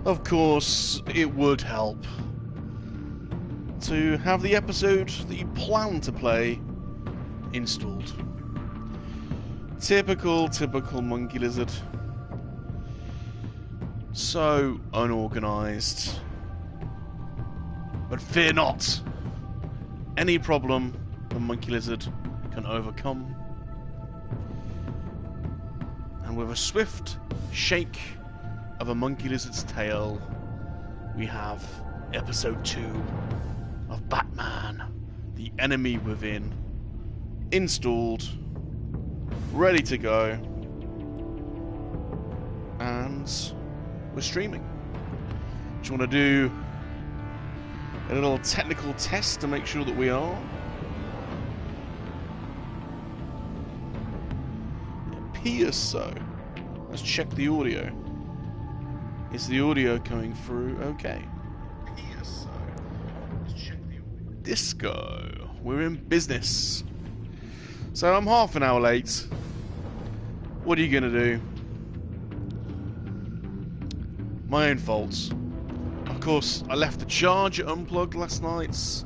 of course, it would help to have the episode that you plan to play installed. Typical monkey lizard. So unorganized. But fear not. Any problem the monkey lizard can overcome. And with a swift shake of a monkey lizard's tail, we have episode 2 of Batman, The Enemy Within, installed, ready to go, and we're streaming. Do you want to do a little technical test to make sure that we are? It appears so. Let's check the audio. Is the audio coming through okay? It appears so. Let's check the audio. Disco. We're in business. So I'm half an hour late. What are you going to do? My own fault. Of course, I left the charger unplugged last night.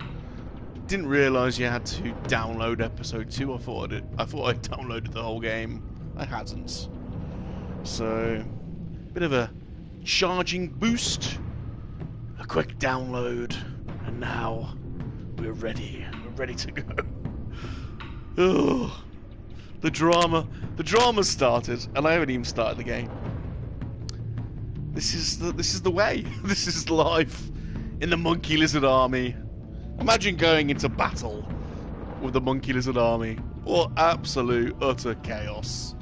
Didn't realise you had to download episode 2. I thought I downloaded the whole game. I hadn't. So, bit of a charging boost, a quick download, and now we're ready. We're ready to go. Oh, the drama started, and I haven't even started the game. This is the way. This is life in the Monkey-Lizard Army. Imagine going into battle with the Monkey-Lizard Army. What absolute, utter chaos.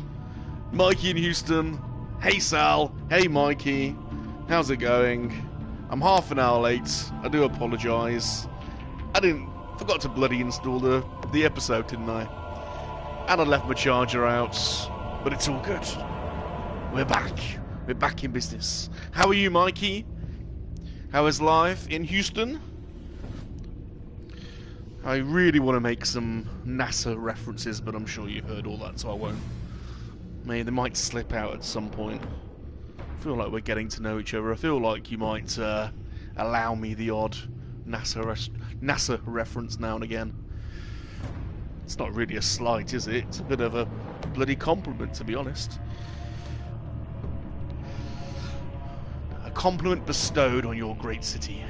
Mikey in Houston. Hey Sal. Hey Mikey. How's it going? I'm half an hour late. I do apologise. Forgot to bloody install the episode, didn't I? And I left my charger out. But it's all good. We're back. We're back in business. How are you, Mikey? How is life in Houston? I really want to make some NASA references, but I'm sure you've heard all that, so I won't. Maybe they might slip out at some point. I feel like we're getting to know each other. I feel like you might allow me the odd NASA reference now and again. It's not really a slight, is it? It's a bit of a bloody compliment, to be honest. A compliment bestowed on your great city.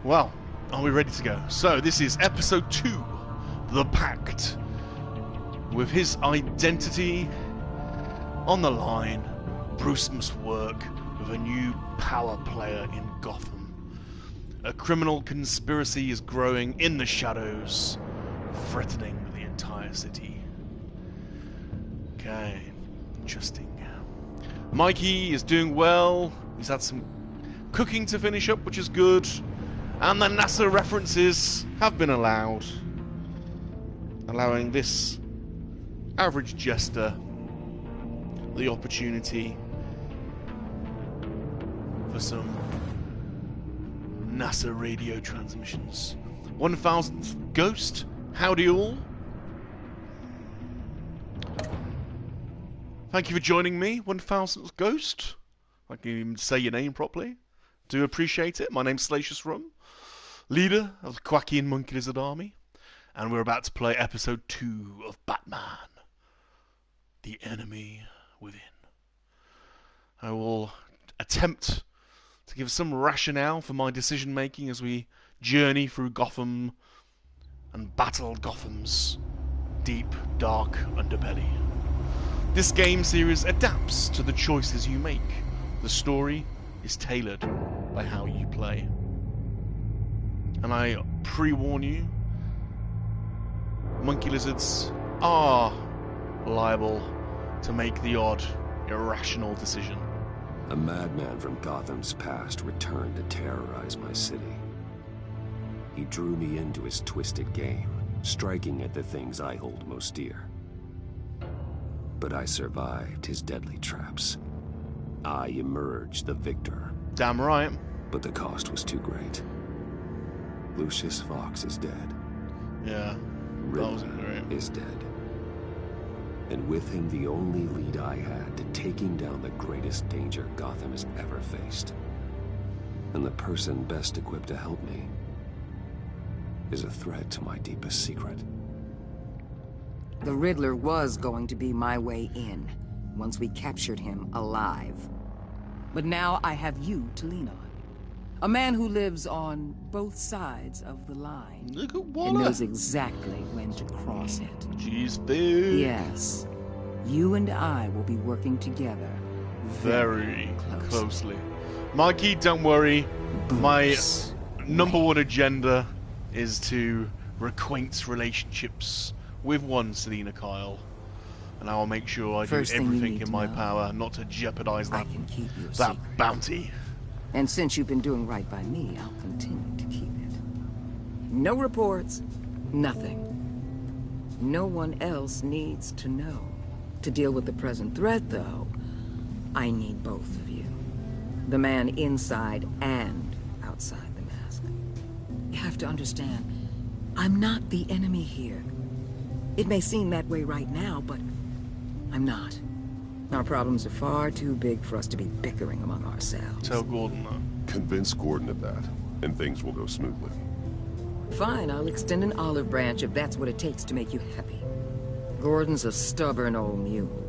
Well, are we ready to go? So, this is episode 2, The Pact. With his identity on the line, Bruce must work with a new power player in Gotham. A criminal conspiracy is growing in the shadows, threatening the entire city. Okay, interesting. Mikey is doing well. He's had some cooking to finish up, which is good. And the NASA references have been allowed. Allowing this average jester the opportunity for some NASA radio transmissions. 1000th Ghost, howdy all. Thank you for joining me, 1000th Ghost. I can even say your name properly. Do appreciate it. My name's Salacious Rum, leader of the Kowakian Monkey-Lizard Army, and we're about to play episode 2 of Batman, The Enemy Within. I will attempt to give some rationale for my decision making as we journey through Gotham and battle Gotham's deep, dark underbelly. This game series adapts to the choices you make. The story is tailored by how you play. And I pre-warn you, monkey lizards are liable to make the odd irrational decision. A madman from Gotham's past returned to terrorize my city. He drew me into his twisted game, striking at the things I hold most dear. But I survived his deadly traps. I emerged the victor. Damn right. But the cost was too great. Lucius Fox is dead. Yeah, that wasn't great. Is dead. And with him the only lead I had to taking down the greatest danger Gotham has ever faced. And the person best equipped to help me is a threat to my deepest secret. The Riddler was going to be my way in, once we captured him alive. But now I have you to lean on. A man who lives on both sides of the line. Look at And Waller. knows exactly when to cross it. Jeez, dude. Yes. You and I will be working together. Very closely. Mikey, don't worry. My number one agenda is to requaint relationships with one Selina Kyle. And I will make sure I do everything in my power not to jeopardize that, bounty. And since you've been doing right by me, I'll continue to keep it. No reports, nothing. No one else needs to know. To deal with the present threat, though, I need both of you. The man inside and outside the mask. You have to understand, I'm not the enemy here. It may seem that way right now, but I'm not. Our problems are far too big for us to be bickering among ourselves. Tell Gordon that. Convince Gordon of that, and things will go smoothly. Fine, I'll extend an olive branch if that's what it takes to make you happy. Gordon's a stubborn old mule,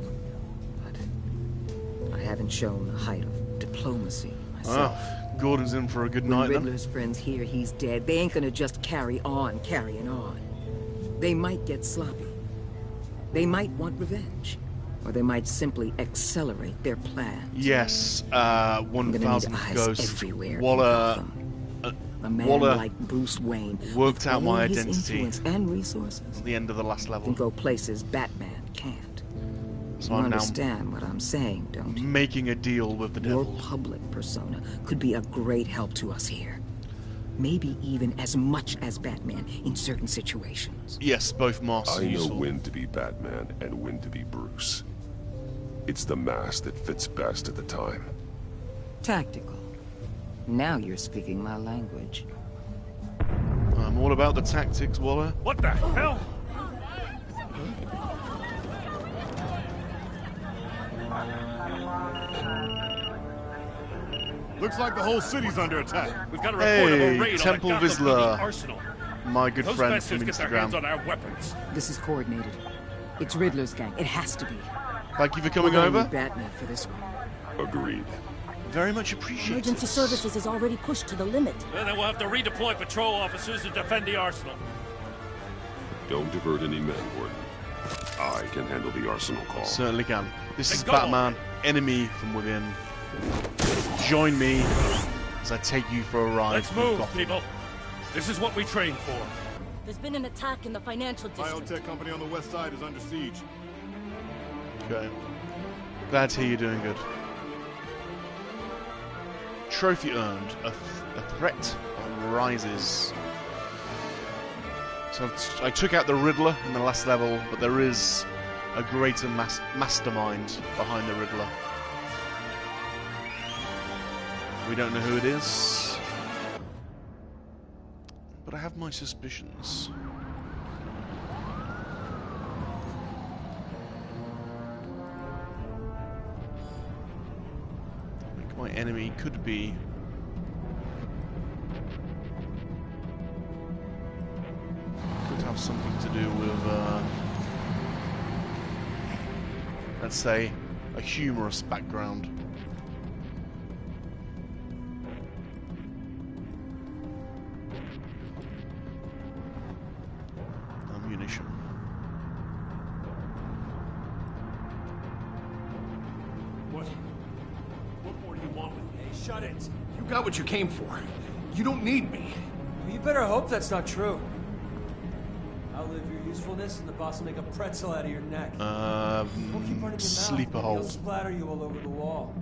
but I haven't shown the height of diplomacy myself. Gordon's in for a good When night Riddler's friends hear he's dead, they ain't gonna just carry on carrying on. They might get sloppy. They might want revenge. Or they might simply accelerate their plans. Yes, 1,000 Ghost. Waller, a man Waller like Bruce Wayne worked out my his identity influence and resources at the end of the last level. can go places Batman can't. So You I'm now understand what I'm saying, don't you? making a deal with the Your devil. public persona could be a great help to us here. Maybe even as much as Batman in certain situations. Yes, both masks are I know useful. when to be Batman and when to be Bruce. It's the mask that fits best at the time. Tactical. Now you're speaking my language. I'm all about the tactics, Waller. What the hell? Looks like the whole city's under attack. We've got a report of a Hey, raid Temple on the Gotham Vizsla. City Arsenal. My good Those friend bastards from get their hands Instagram. on our weapons. This is coordinated. It's Riddler's gang. It has to be. Thank you for coming We're gonna over. need Batman for this one. Agreed. Very much appreciated. Emergency services is already pushed to the limit. And then we'll have to redeploy patrol officers to defend the arsenal. Don't divert any men, Gordon. I can handle the arsenal call. Certainly can. This is Then go. Batman, enemy from within. Join me as I take you for a ride. Let's through move, Gotham. people. This is what we train for. There's been an attack in the financial district. Biotech company on the west side is under siege. Okay. Glad to hear you're doing good. Trophy earned. A threat rises. So I took out the Riddler in the last level, but there is a greater mastermind behind the Riddler. We don't know who it is, but I have my suspicions. I think my enemy could be have something to do with, let's say, a humorous background. Ammunition. What more do you want with me? Hey, shut it. You got what you came for. You don't need me. Well, you better hope that's not true. Outlive your usefulness, and the boss will make a pretzel out of your neck. Don't keep running your mouth, Sleeper maybe hole. he'll splatter you all over the wall.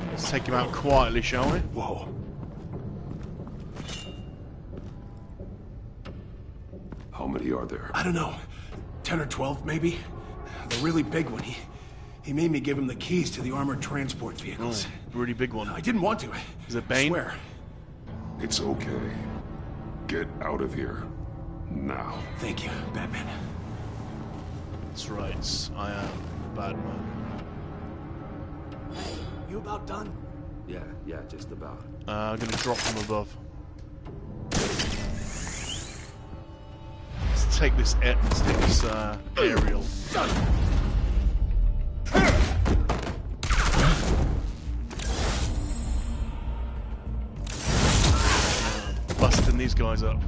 Let's take him out quietly, shall we? Whoa. How many are there? I don't know. 10 or 12, maybe? The really big one, he made me give him the keys to the armored transport vehicles. Oh, really big one. I didn't want to. Is it Bane? I swear. It's okay. Get out of here. Now. Thank you, Batman. That's right. I am Batman. Hey, you about done? Yeah, just about. I'm gonna drop from above. Let's take this aerial. Busting these guys up.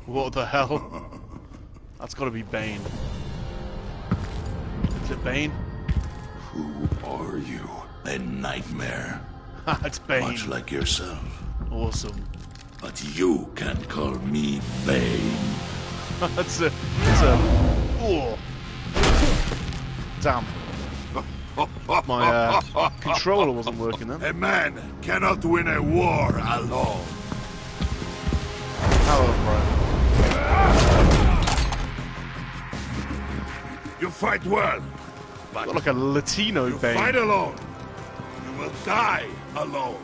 What the hell? That's gotta be Bane. Is it Bane? Who are you? A nightmare. It's Bane. Much like yourself. Awesome. But you can't call me Bane. It's a... Oh. Damn. My controller wasn't working then. A man cannot win a war alone. Hello, bro. You fight well, but Got like a Latino you Bane. fight alone. You will die alone.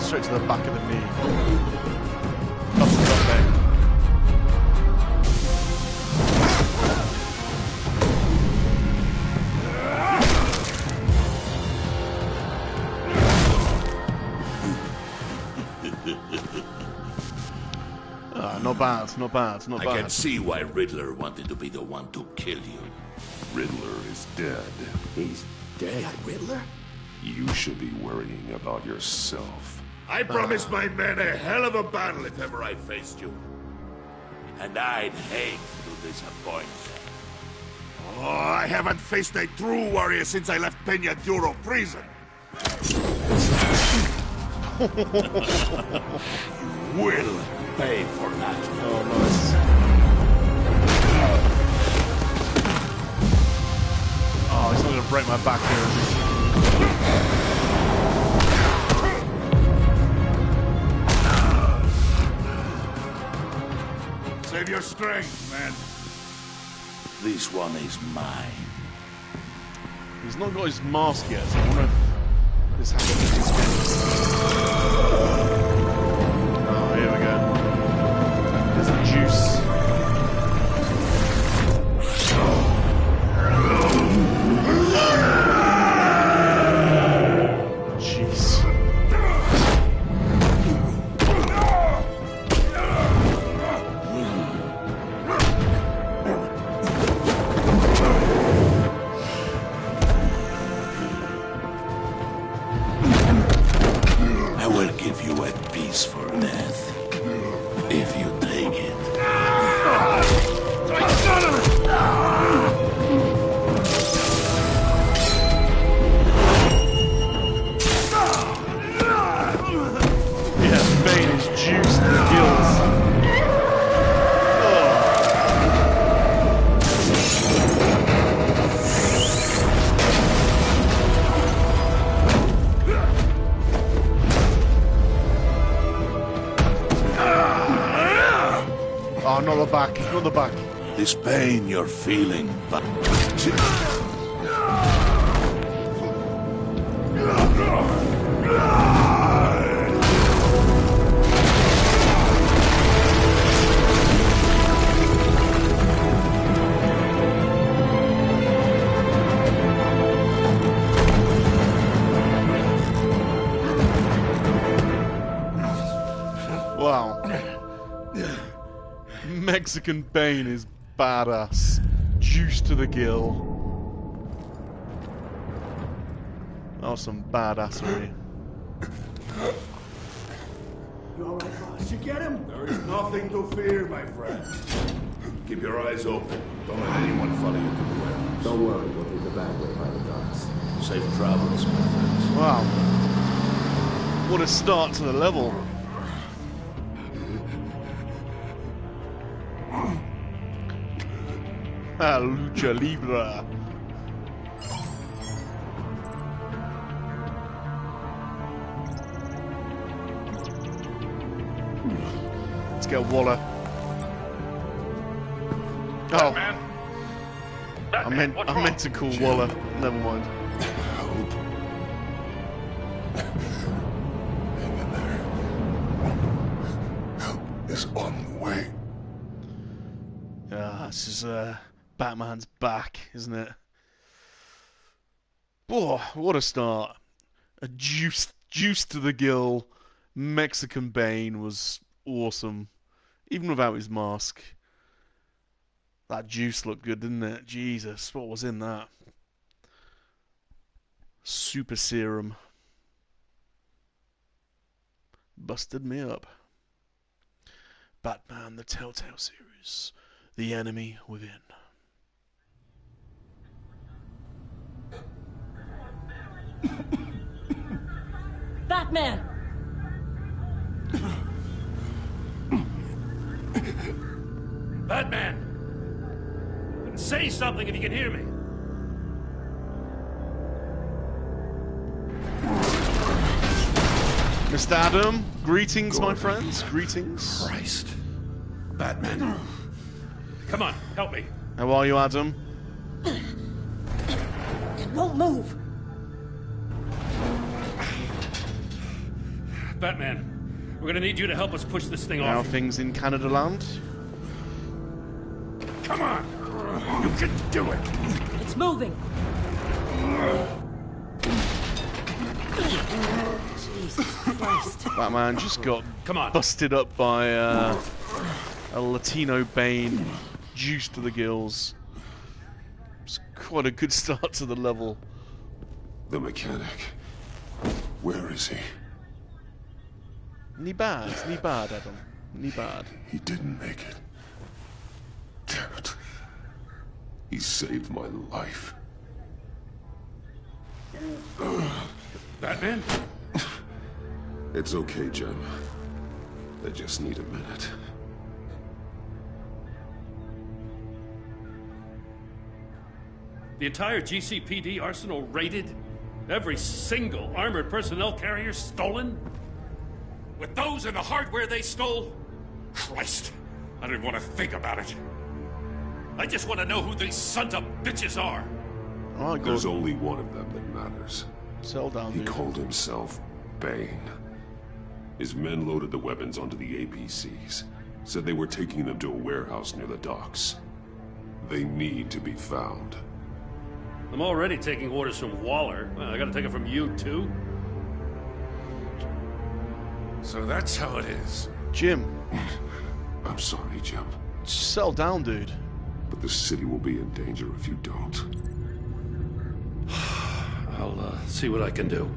Straight to the back of the knee. That's the top Bane. Not bad, not bad, not bad. I can see why Riddler wanted to be the one to kill you. Riddler is dead. He's dead. Riddler? You should be worrying about yourself. I promised my men a hell of a battle if ever I faced you. And I'd hate to disappoint them. Oh, I haven't faced a true warrior since I left Peña Duro prison. You will pay for that. Oh, nice. Oh, he's not going to break my back here, is he? Save your strength, man. This one is mine. He's not got his mask yet, so I wonder if this happens in this game. Oh, here we go. There's the juice. Jeez. I will give you a peaceful death. If you take it. Yeah, Bane is juiced in the gills. Oh, not the back, not the back. This pain you're feeling, but... Wow. Mexican Bane is badass. Juice to the gill. That was some badassery. You alright, boss? You get him? There is nothing to fear, my friend. Keep your eyes open. Don't let anyone follow you to the warehouse. Don't worry, we'll take the back way by the docks. Safe travels, my friends. Wow. What a start to the level. Lucha Libre. Let's get Waller. Oh. I meant to call Waller. Never mind. Help. Hang in there. Help is on the way. This is Batman's back, isn't it? Boy, what a start. A juice to the gill Mexican Bane was awesome. Even without his mask. That juice looked good, didn't it? Jesus, what was in that? Super serum. Busted me up. Batman, the Telltale series. The enemy within. Batman! Batman! Say something if you can hear me. Mr. Adam, greetings, my friends. Greetings. Christ. Batman. Come on, help me. How are you, Adam? It won't move. Batman, we're gonna need you to help us push this thing How off. are things in Canada land? Come on! You can do it! It's moving. Jesus Christ. Batman just got busted up by a Latino Bane, juiced to the gills. It's quite a good start to the level. The mechanic. Where is he? Ni bad, Adam. Ni bad. He didn't make it. Damn it. He saved my life. Batman? It's okay, Jim. I just need a minute. The entire GCPD arsenal raided? Every single armored personnel carrier stolen? With those and the hardware they stole? Christ, I don't want to think about it. I just want to know who these sons of bitches are. Oh, there's only one of them that matters. Settle down, He dude. called himself Bane. His men loaded the weapons onto the APCs. Said they were taking them to a warehouse near the docks. They need to be found. I'm already taking orders from Waller. Well, I gotta take it from you, too? So that's how it is. Jim. I'm sorry, Jim. Just settle down, dude. But the city will be in danger if you don't. I'll see what I can do.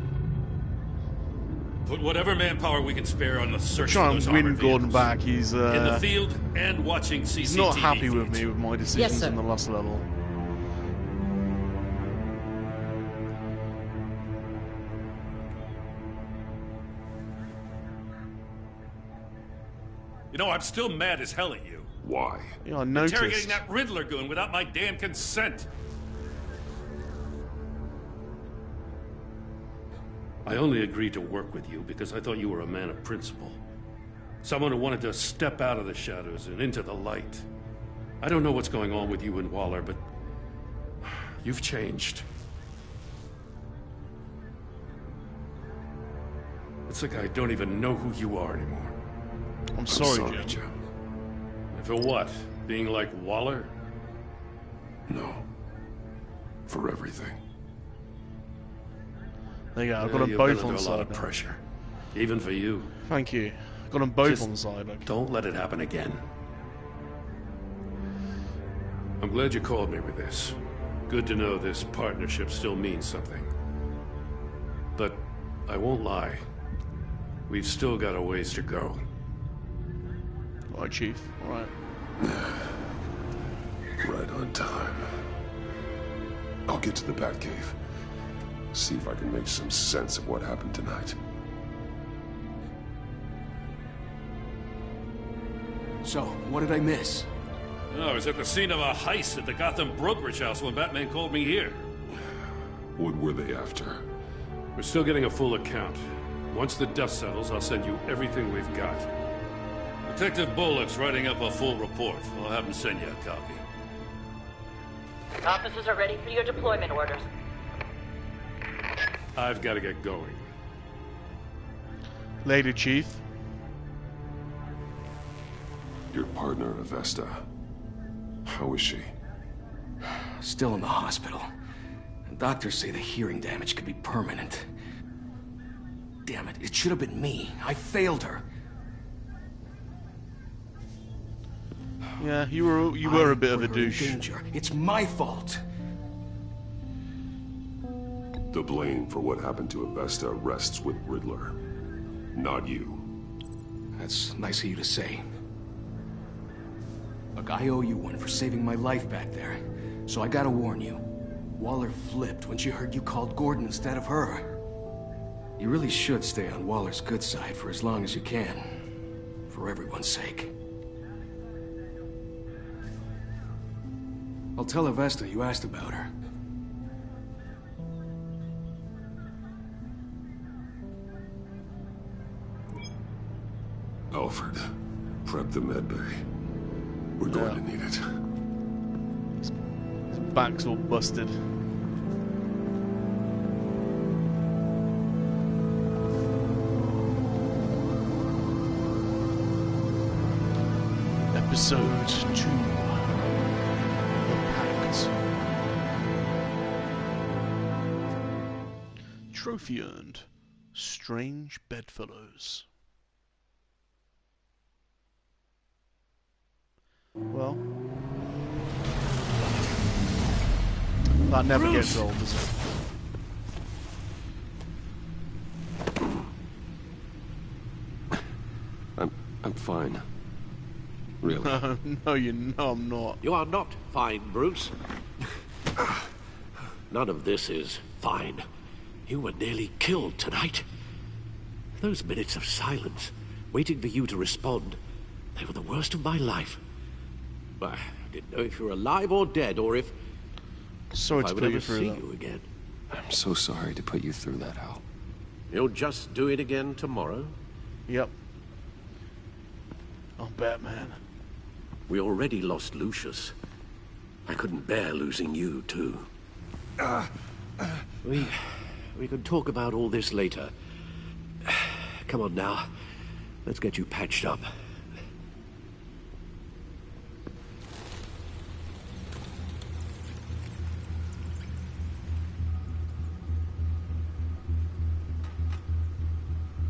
Put whatever manpower we can spare on the search for Try those and win armored Gordon vehicles. back. He's in the field and watching CCTV. He's not happy with feeds. me with my decisions Yes, sir. in the last level. You know, I'm still mad as hell at you. Why? Yeah, I noticed. Interrogating that Riddler goon without my damn consent. I only agreed to work with you because I thought you were a man of principle. Someone who wanted to step out of the shadows and into the light. I don't know what's going on with you and Waller, but you've changed. It's like I don't even know who you are anymore. I'm sorry, Jim. For what? Being like Waller? No. For everything. There you go. I've got Yeah, them you've both been on under a lot side of now. pressure. Even for you. Thank you. I've got them both Just on side. Okay. Don't let it happen again. I'm glad you called me with this. Good to know this partnership still means something. But I won't lie. We've still got a ways to go. Alright, Chief. Alright. Right on time. I'll get to the Batcave. See if I can make some sense of what happened tonight. So, what did I miss? Oh, I was at the scene of a heist at the Gotham brokerage house when Batman called me here. What were they after? We're still getting a full account. Once the dust settles, I'll send you everything we've got. Detective Bullock's writing up a full report. I'll have him send you a copy. Officers are ready for your deployment orders. I've got to get going. Later, Chief. Your partner, Avesta. How is she? Still in the hospital. Doctors say the hearing damage could be permanent. Damn it, it should have been me. I failed her. Yeah, you were a bit of a douche. Danger. It's my fault. The blame for what happened to Avesta rests with Riddler, not you. That's nice of you to say. Look, I owe you one for saving my life back there. So I gotta warn you. Waller flipped when she heard you called Gordon instead of her. You really should stay on Waller's good side for as long as you can. For everyone's sake. I'll tell Avesta you asked about her. Alfred, prep the medbay. We're going to need it. His back's all busted. Episode 2. The Pact. Trophy earned. Strange bedfellows. Well, that never gets old, does it? I'm fine. Really? No, I'm not. You are not fine, Bruce. None of this is fine. You were nearly killed tonight. Those minutes of silence, waiting for you to respond, they were the worst of my life. I didn't know if you were alive or dead, or if... Sorry to put you through that. You again. I'm so sorry to put you through that, Al. You'll just do it again tomorrow? Yep. I'm Batman. We already lost Lucius. I couldn't bear losing you, too. We can talk about all this later. Come on now. Let's get you patched up.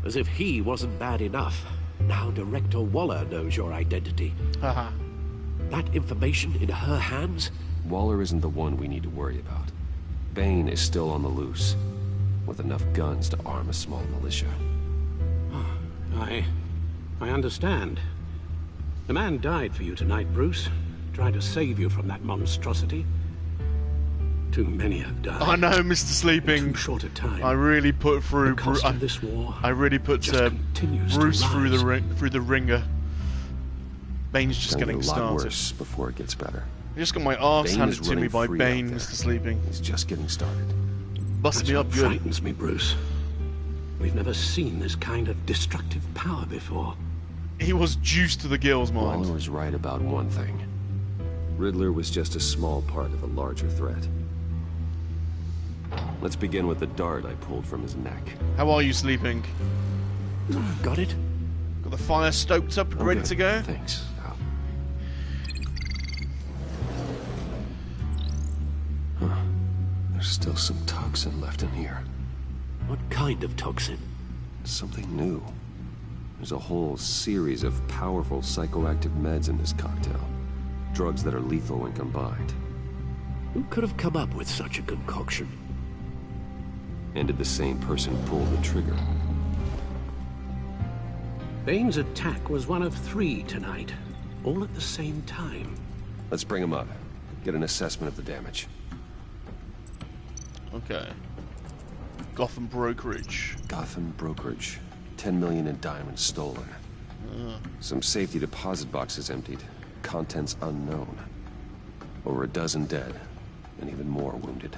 As if he wasn't bad enough. Now Director Waller knows your identity. Haha. That information in her hands? Waller isn't the one we need to worry about. Bane is still on the loose, with enough guns to arm a small militia. I understand. The man died for you tonight, Bruce. Tried to save you from that monstrosity. Too many have died. I know, Mr. Sleeping. Too short a time. I really put through. The cost of this war. I really put Bruce through the ringer. Bane's just getting started. A lot worse before it gets better. I just got my arse handed to me by Bane, Mr. Sleeping. He's just getting started. Busted me up good. Frightens me, Bruce. We've never seen this kind of destructive power before. He was juiced to the gills, mind. Waller was right about one thing. Riddler was just a small part of a larger threat. Let's begin with the dart I pulled from his neck. How are you, Sleeping? Got it? Got the fire stoked up and ready to go? Thanks. Huh. There's still some toxin left in here. What kind of toxin? Something new. There's a whole series of powerful psychoactive meds in this cocktail. Drugs that are lethal when combined. Who could have come up with such a concoction? And did the same person pull the trigger? Bane's attack was one of 3 tonight, all at the same time. Let's bring him up. Get an assessment of the damage. Okay. Gotham Brokerage. Gotham Brokerage. 10 million in diamonds stolen. Some safety deposit boxes emptied. Contents unknown. Over a dozen dead, and even more wounded.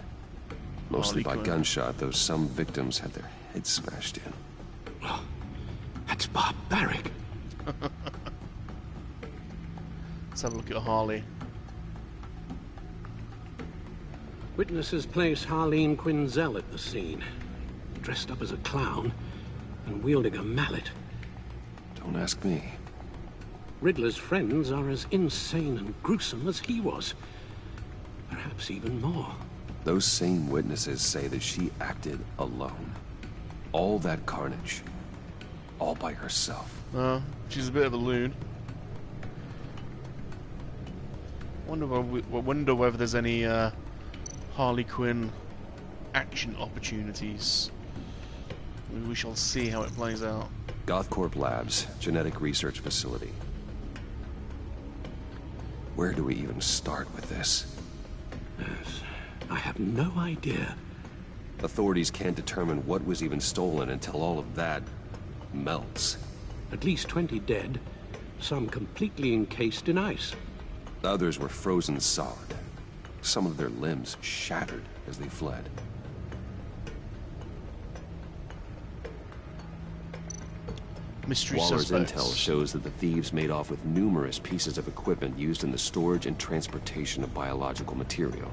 Mostly by gunshot, though some victims had their heads smashed in. Oh, that's barbaric. Let's have a look at Harley. Witnesses place Harleen Quinzel at the scene, dressed up as a clown and wielding a mallet. Don't ask me. Riddler's friends are as insane and gruesome as he was. Perhaps even more. Those same witnesses say that she acted alone. All that carnage. All by herself. She's a bit of a loon. Wonder whether there's any Harley Quinn action opportunities. We shall see how it plays out. Gothcorp Labs, genetic research facility. Where do we even start with this? Yes, I have no idea. Authorities can't determine what was even stolen until all of that melts. At least 20 dead, some completely encased in ice. Others were frozen solid. Some of their limbs shattered as they fled. Mystery Waller's suspects. intel shows that the thieves made off with numerous pieces of equipment used in the storage and transportation of biological material.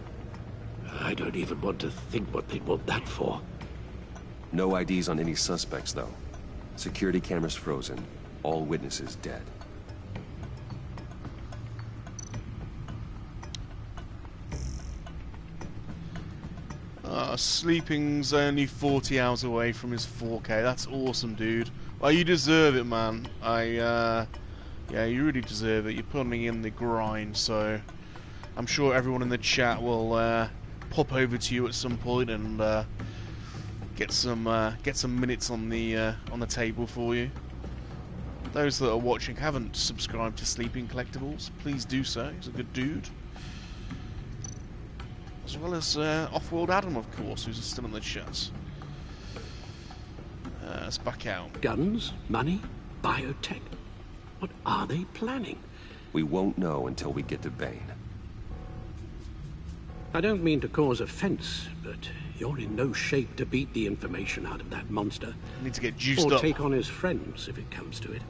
I don't even want to think what they'd want that for. No IDs on any suspects, though. Security cameras frozen. All witnesses dead. Sleeping's only 40 hours away from his 4K. That's awesome, dude. Well, you deserve it, man. Yeah, you really deserve it. You're putting in the grind, so I'm sure everyone in the chat will pop over to you at some point and get some minutes on the table for you. Those that are watching haven't subscribed to Sleeping Collectibles, please do so. He's a good dude. As well as Off-World Adam, of course, who's still in the chat. Let's back out. Guns, money, biotech. What are they planning? We won't know until we get to Bane. I don't mean to cause offense, but you're in no shape to beat the information out of that monster. Need to get juiced or up. take on his friends, if it comes to it.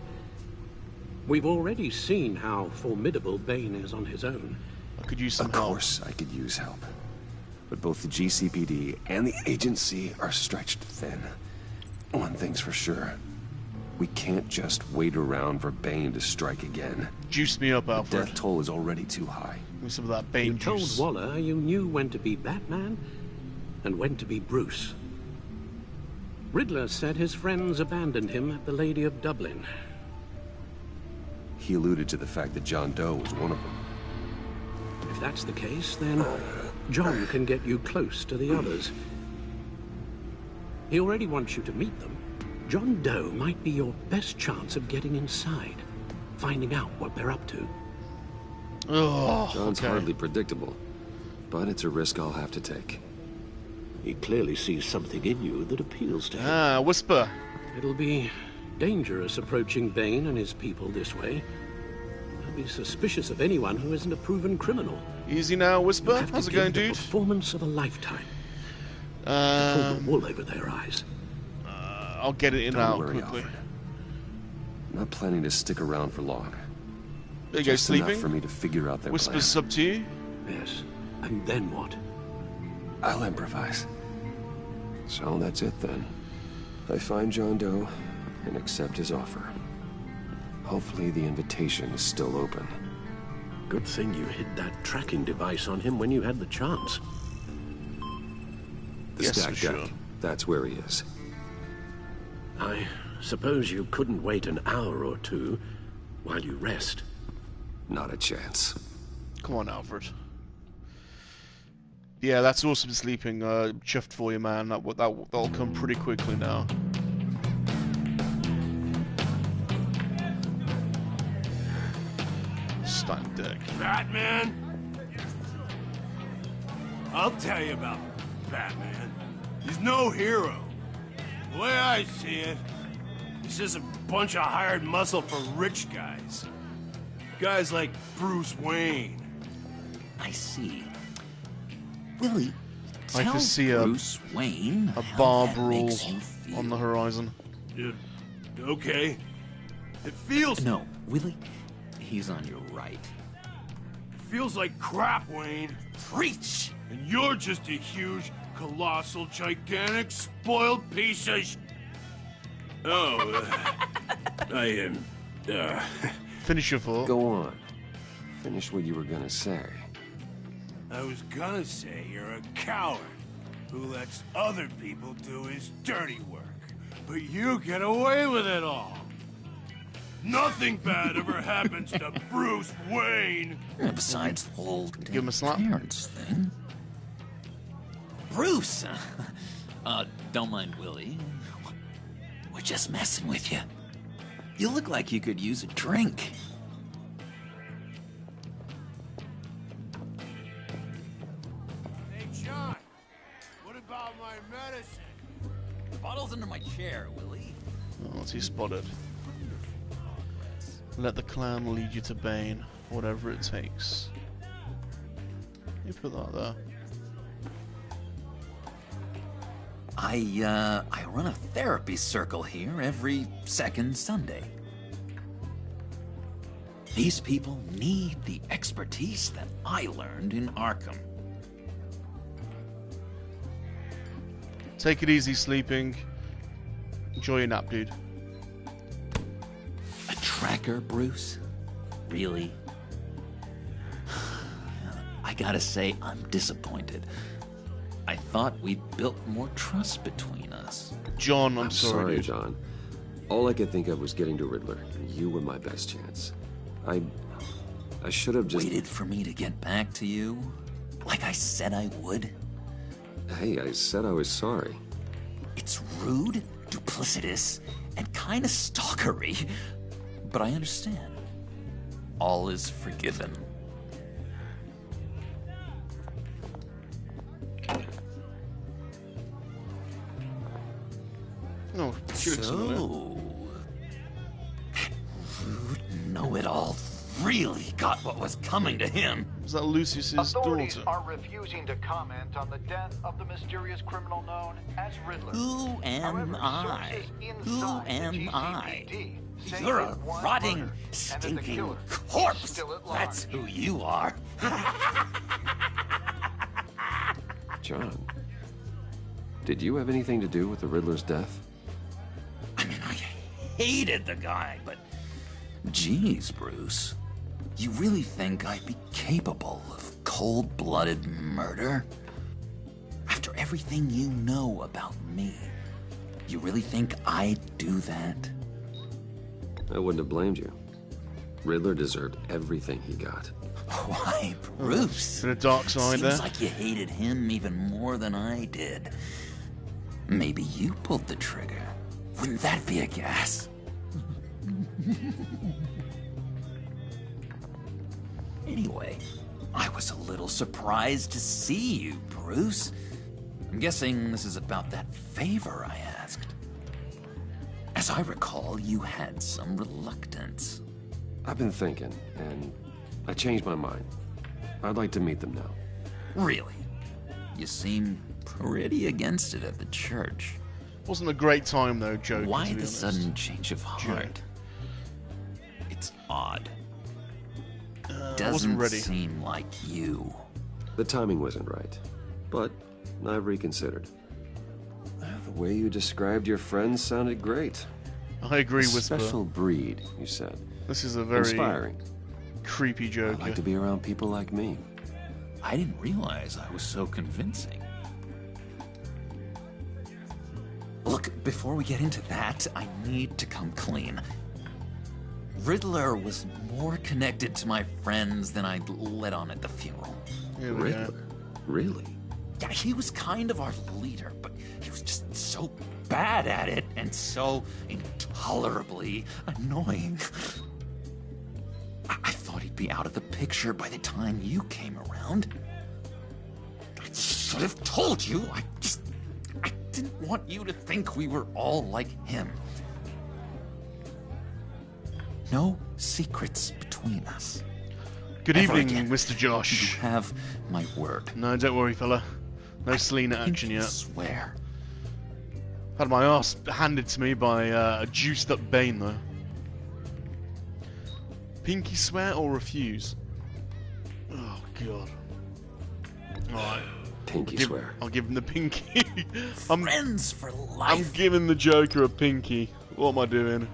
We've already seen how formidable Bane is on his own. I could use some help. Of course, I could use help. But both the GCPD and the agency are stretched thin. One thing's for sure. We can't just wait around for Bane to strike again. Juice me up, Alfred. The death toll is already too high. Give me some of that Bane juice. You told Waller you knew when to be Batman and when to be Bruce. Riddler said his friends abandoned him at the Lady of Dublin. He alluded to the fact that John Doe was one of them. If that's the case, then John can get you close to the others. He already wants you to meet them. John Doe might be your best chance of getting inside, finding out what they're up to. Oh, John's hardly predictable, but it's a risk I'll have to take. He clearly sees something in you that appeals to him. Ah, Whisper. It'll be dangerous approaching Bane and his people this way. They'll be suspicious of anyone who isn't a proven criminal. Easy now, Whisper. How's it going, dude? Performance of a lifetime. Pull the wool over their eyes. I'll get it in out quickly. Alfred. I'm not planning to stick around for long. There you go, Just enough sleeping. for me to figure out their Whisper's plan. sub to you. Yes. And then what? I'll improvise. So that's it then. I find John Doe and accept his offer. Hopefully the invitation is still open. Good thing you hid that tracking device on him when you had the chance. The Yes, stack for deck. sure. That's where he is. I suppose you couldn't wait an hour or two while you rest. Not a chance. Come on, Alfred. Yeah, that's awesome sleeping. Chuffed for you, man. That'll come pretty quickly now. Stack deck. Batman? I'll tell you about Batman. He's no hero. The way I see it, he's just a bunch of hired muscle for rich guys. Guys like Bruce Wayne. I see. Willie, I tell can see Bruce Wayne a how bar that brawl makes you feel. on the horizon. Okay. It feels... No, Willie, he's on your right. Feels like crap, Wayne. Preach! And you're just a huge, colossal, gigantic, spoiled piece of I am, Finish your thought. Go on. Finish what you were gonna say. I was gonna say you're a coward who lets other people do his dirty work. But you get away with it all. Nothing bad ever happens to Bruce Wayne. Besides the whole Give him a slap. parents thing. Bruce! Don't mind Willie. We're just messing with you. You look like you could use a drink. Hey, John, what about my medicine? The bottle's under my chair, Willie. Oh, what's he spotted? Let the clan lead you to Bane, whatever it takes. You put that there. I run a therapy circle here every second Sunday. These people need the expertise that I learned in Arkham. Take it easy, sleeping. Enjoy your nap, dude. A tracker, Bruce? Really? I gotta say, I'm disappointed. I thought we built more trust between us. John, I'm sorry, dude. John. All I could think of was getting to Riddler, and you were my best chance. I should have just... Waited for me to get back to you? Like I said I would? Hey, I said I was sorry. It's rude, duplicitous, and kinda stalkery. But I understand. All is forgiven. No, so... rude know-it-all really got what was coming to him. Was that Lucius's Authorities daughter? are refusing to comment on the death of the mysterious criminal known as Riddler. Who am I? Who am I? You're a rotting, stinking corpse. That's who you are. John, did you have anything to do with the Riddler's death? I mean, I hated the guy, but... Geez, Bruce. You really think I'd be capable of cold-blooded murder? After everything you know about me, you really think I'd do that? I wouldn't have blamed you. Riddler deserved everything he got. Why, Bruce? Been a dark side there. Seems like you hated him even more than I did. Maybe you pulled the trigger. Wouldn't that be a gas? Anyway, I was a little surprised to see you, Bruce. I'm guessing this is about that favor I asked. As I recall, you had some reluctance. I've been thinking, and I changed my mind. I'd like to meet them now. Really? You seem pretty against it at the church. Wasn't a great time though, Joe. Why the sudden change of heart? It's odd. Doesn't seem like you. The timing wasn't right, but I've reconsidered. The way you described your friends sounded great. I agree with special breed, you said. This is a very inspiring, creepy joke. I'd like to be around people like me. I didn't realize I was so convincing. Look, before we get into that, I need to come clean. Riddler was more connected to my friends than I'd let on at the funeral. Riddler? Really? Yeah, he was kind of our leader, but he was just so bad at it and so intolerably annoying. I thought he'd be out of the picture by the time you came around. I should have told you. I didn't want you to think we were all like him. No secrets between us. Good Ever evening, again. Mr. Josh. You have my word. No, don't worry, fella. No Selena action yet. Swear. Had my ass handed to me by a juiced up Bane, though. Pinky swear or refuse? Oh, God. Alright. Pinky swear. I'll give him the pinky. Friends for life. I'm giving the Joker a pinky. What am I doing?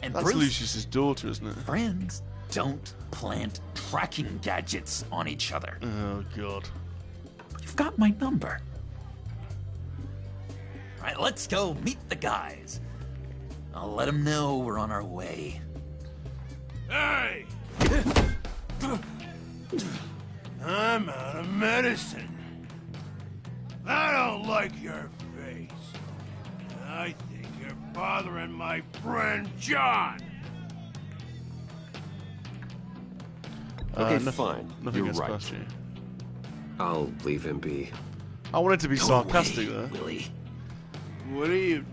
And That's Bruce, Lucius's daughter, isn't it? friends don't plant tracking gadgets on each other. Oh, God. You've got my number. All right, let's go meet the guys. I'll let them know we're on our way. Hey! I'm out of medicine. I don't like your face. I think you're bothering my friend John. Okay, fine. Nothing You're gets right. past you. I'll leave him be. I wanted to be Go sarcastic away, there. Willie. What are you...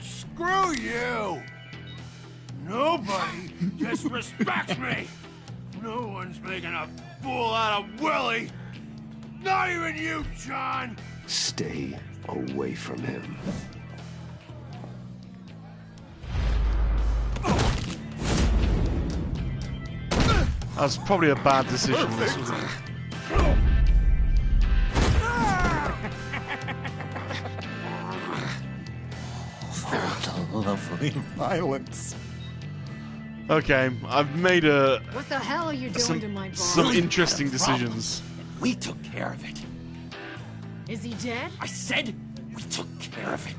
Screw you! Nobody disrespects me! No one's making a fool out of Willie! Not even you, John! Stay away from him. That was probably a bad decision, this, wasn't it? Lovely violence. Okay, I've made What the hell are you doing to my boss? some interesting decisions. We took care of it. Is he dead? I said we took care of it.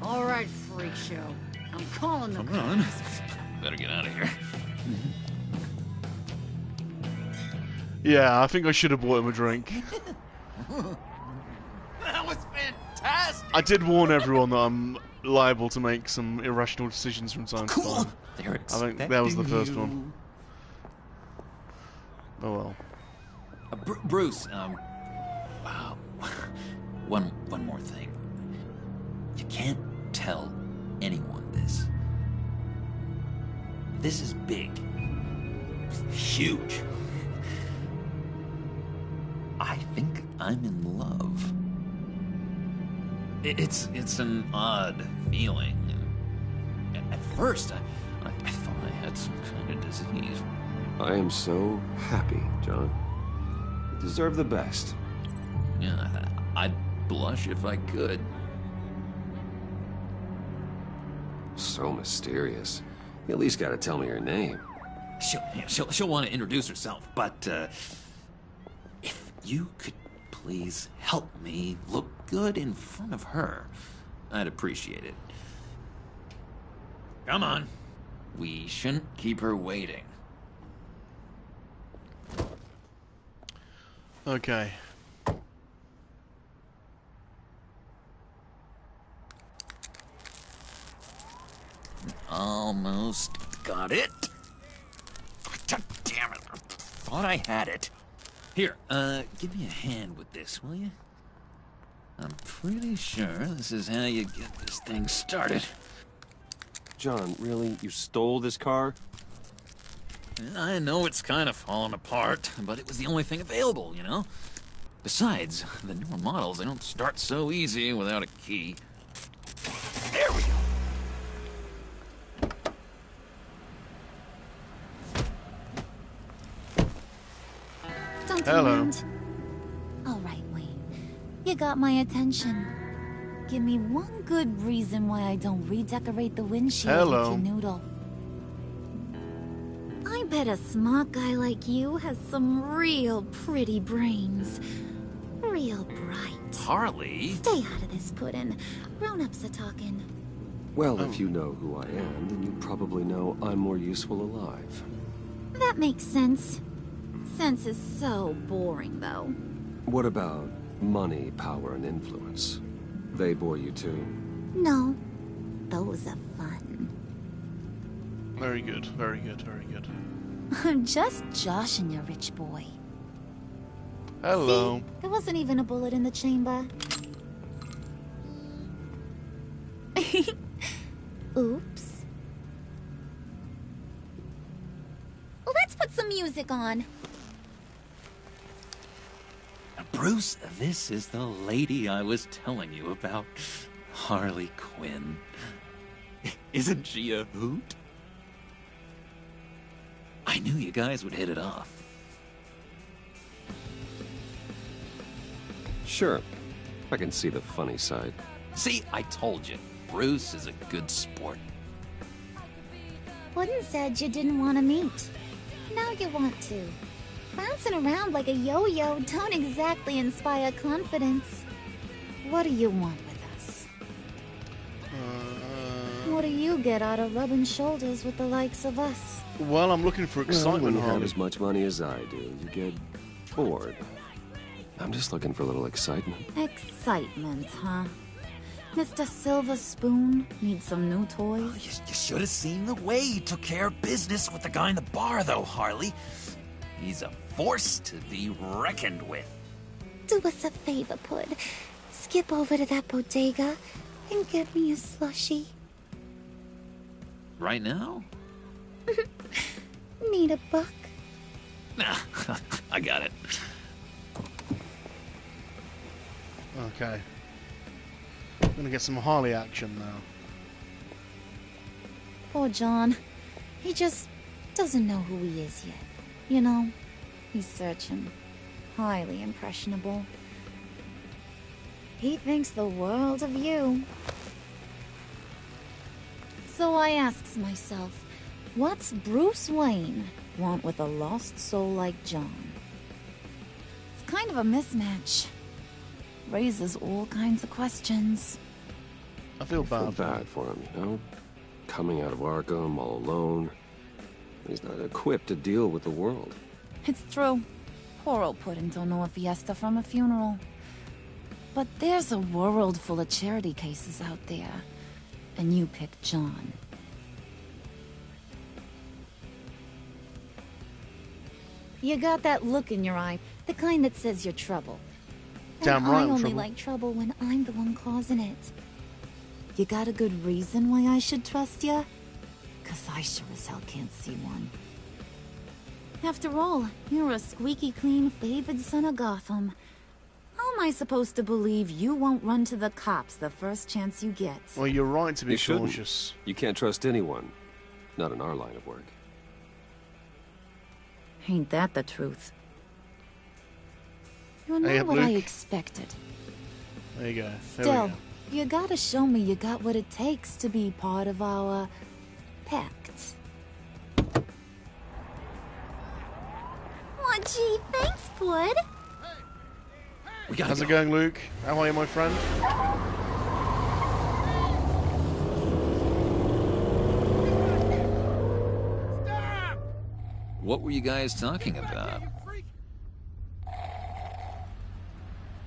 All right, freak show. I'm calling the Come on. Better get out of here. Yeah, I think I should have bought him a drink. That was fantastic. I did warn everyone that I'm liable to make some irrational decisions from time to Cool. time. They're I think that was the first expecting one. Oh well. Bruce, one more thing. You can't tell anyone this. This is big. Huge. I think I'm in love. It's an odd feeling. At first, I thought I had some kind of disease. I am so happy, John. You deserve the best. Yeah, I'd blush if I could. So mysterious. You at least gotta tell me her name. She'll want to introduce herself, but if you could please help me look good in front of her, I'd appreciate it. Come on. We shouldn't keep her waiting. Okay. Almost got it. God damn it. I thought I had it. Here, give me a hand with this, will you? I'm pretty sure this is how you get this thing started. John, really? You stole this car? I know it's kind of falling apart, but it was the only thing available, you know? Besides, the newer models, they don't start so easy without a key. There we go. Don't Hello. mind. All right, Wayne. You got my attention. Give me one good reason why I don't redecorate the windshield Hello. with your noodle. I bet a smart guy like you has some real pretty brains. Real bright. Harley? Stay out of this, Puddin'. Grown-ups are talking. Well, if you know who I am, then you probably know I'm more useful alive. That makes sense. Sense is so boring, though. What about money, power, and influence? They bore you too? No. Those are fun. Very good, very good, very good. I'm just joshing you, rich boy. Hello. See? There wasn't even a bullet in the chamber. Oops. Let's put some music on. Bruce, this is the lady I was telling you about. Harley Quinn. Isn't she a hoot? I knew you guys would hit it off. Sure. I can see the funny side. See, I told you. Bruce is a good sport. Wooden said you didn't want to meet. Now you want to. Bouncing around like a yo-yo don't exactly inspire confidence. What do you want with us? What do you get out of rubbing shoulders with the likes of us? Well, I'm looking for excitement, when you have Harley. as much money as I do, you get bored. I'm just looking for a little excitement. Excitement, huh? Mr. Silver Spoon needs some new toys? You should have seen the way he took care of business with the guy in the bar, though, Harley. He's a force to be reckoned with. Do us a favor, Pud. Skip over to that bodega and get me a slushie. Right now? Need a buck? Nah, I got it. Okay. I'm gonna get some Harley action now. Poor John. He just doesn't know who he is yet. You know, he's searching. Highly impressionable. He thinks the world of you. So I asks myself, what's Bruce Wayne want with a lost soul like John? It's kind of a mismatch. Raises all kinds of questions. I feel bad. For him, you know? Coming out of Arkham all alone. He's not equipped to deal with the world. It's true. Poor old Puddin' don't know a fiesta from a funeral. But there's a world full of charity cases out there. And you pick John. You got that look in your eye, the kind that says you're trouble. Damn And right I I'm only trouble. like trouble when I'm the one causing it. You got a good reason why I should trust you? 'Cause I sure as hell can't see one. After all, you're a squeaky clean favored son of Gotham. How am I supposed to believe you won't run to the cops the first chance you get? Well, you're right to be You shouldn't. cautious. You can't trust anyone. Not in our line of work. Ain't that the truth? You're Hey, not what I Luke. expected. There you go. There we Still, go. you gotta show me you got what it takes to be part of our pact. Oh, gee, thanks, Bud. How's it going, Luke? How are you, my friend? What were you guys talking about?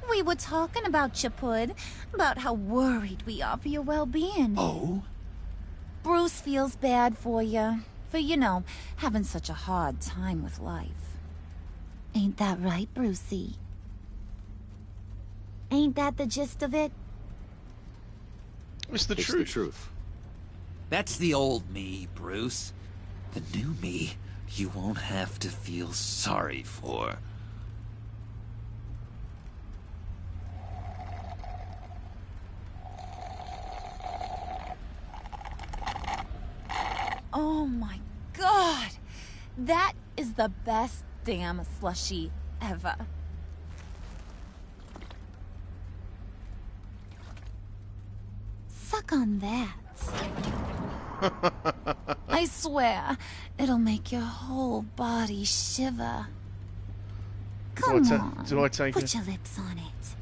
We were talking about you, Pud. About how worried we are for your well-being. Oh? Bruce feels bad for you. For, you know, having such a hard time with life. Ain't that right, Brucey? Ain't that the gist of it? It's the It's truth. the truth. That's the old me, Bruce. The new me, you won't have to feel sorry for. Oh my god! That is the best damn slushie ever. Suck on that. I swear, it'll make your whole body shiver. Come on, do I take put it? your lips on it.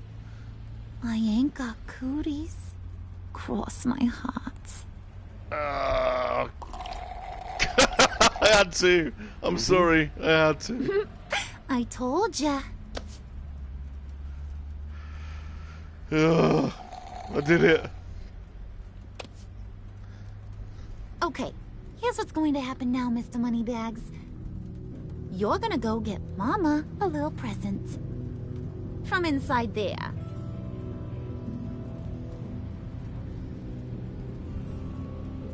I ain't got cooties. Cross my heart. I had to. I'm sorry. I had to. I told ya. Ugh, I did it. Okay, here's what's going to happen now, Mr. Moneybags. You're gonna go get Mama a little present. From inside there.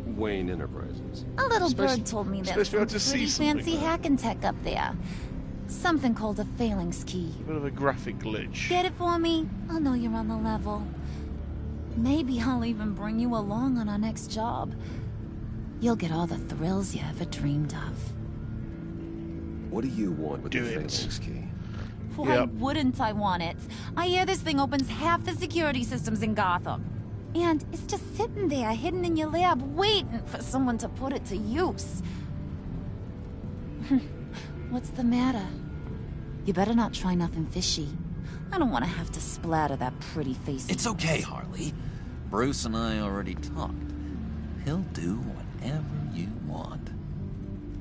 Wayne Enterprises. A little Supposed- bird told me supposed there's to be able some to see pretty something fancy there. hacking tech up there. Something called a phalanx key. A bit of a graphic glitch. Get it for me? I'll know you're on the level. Maybe I'll even bring you along on our next job. You'll get all the thrills you ever dreamed of. What do you want with Do the it. phalanx key? Why Yep. wouldn't I want it? I hear this thing opens half the security systems in Gotham. And it's just sitting there, hidden in your lab, waiting for someone to put it to use. What's the matter? You better not try nothing fishy. I don't want to have to splatter that pretty face. It's okay, Harley. Bruce and I already talked. He'll do whatever you want.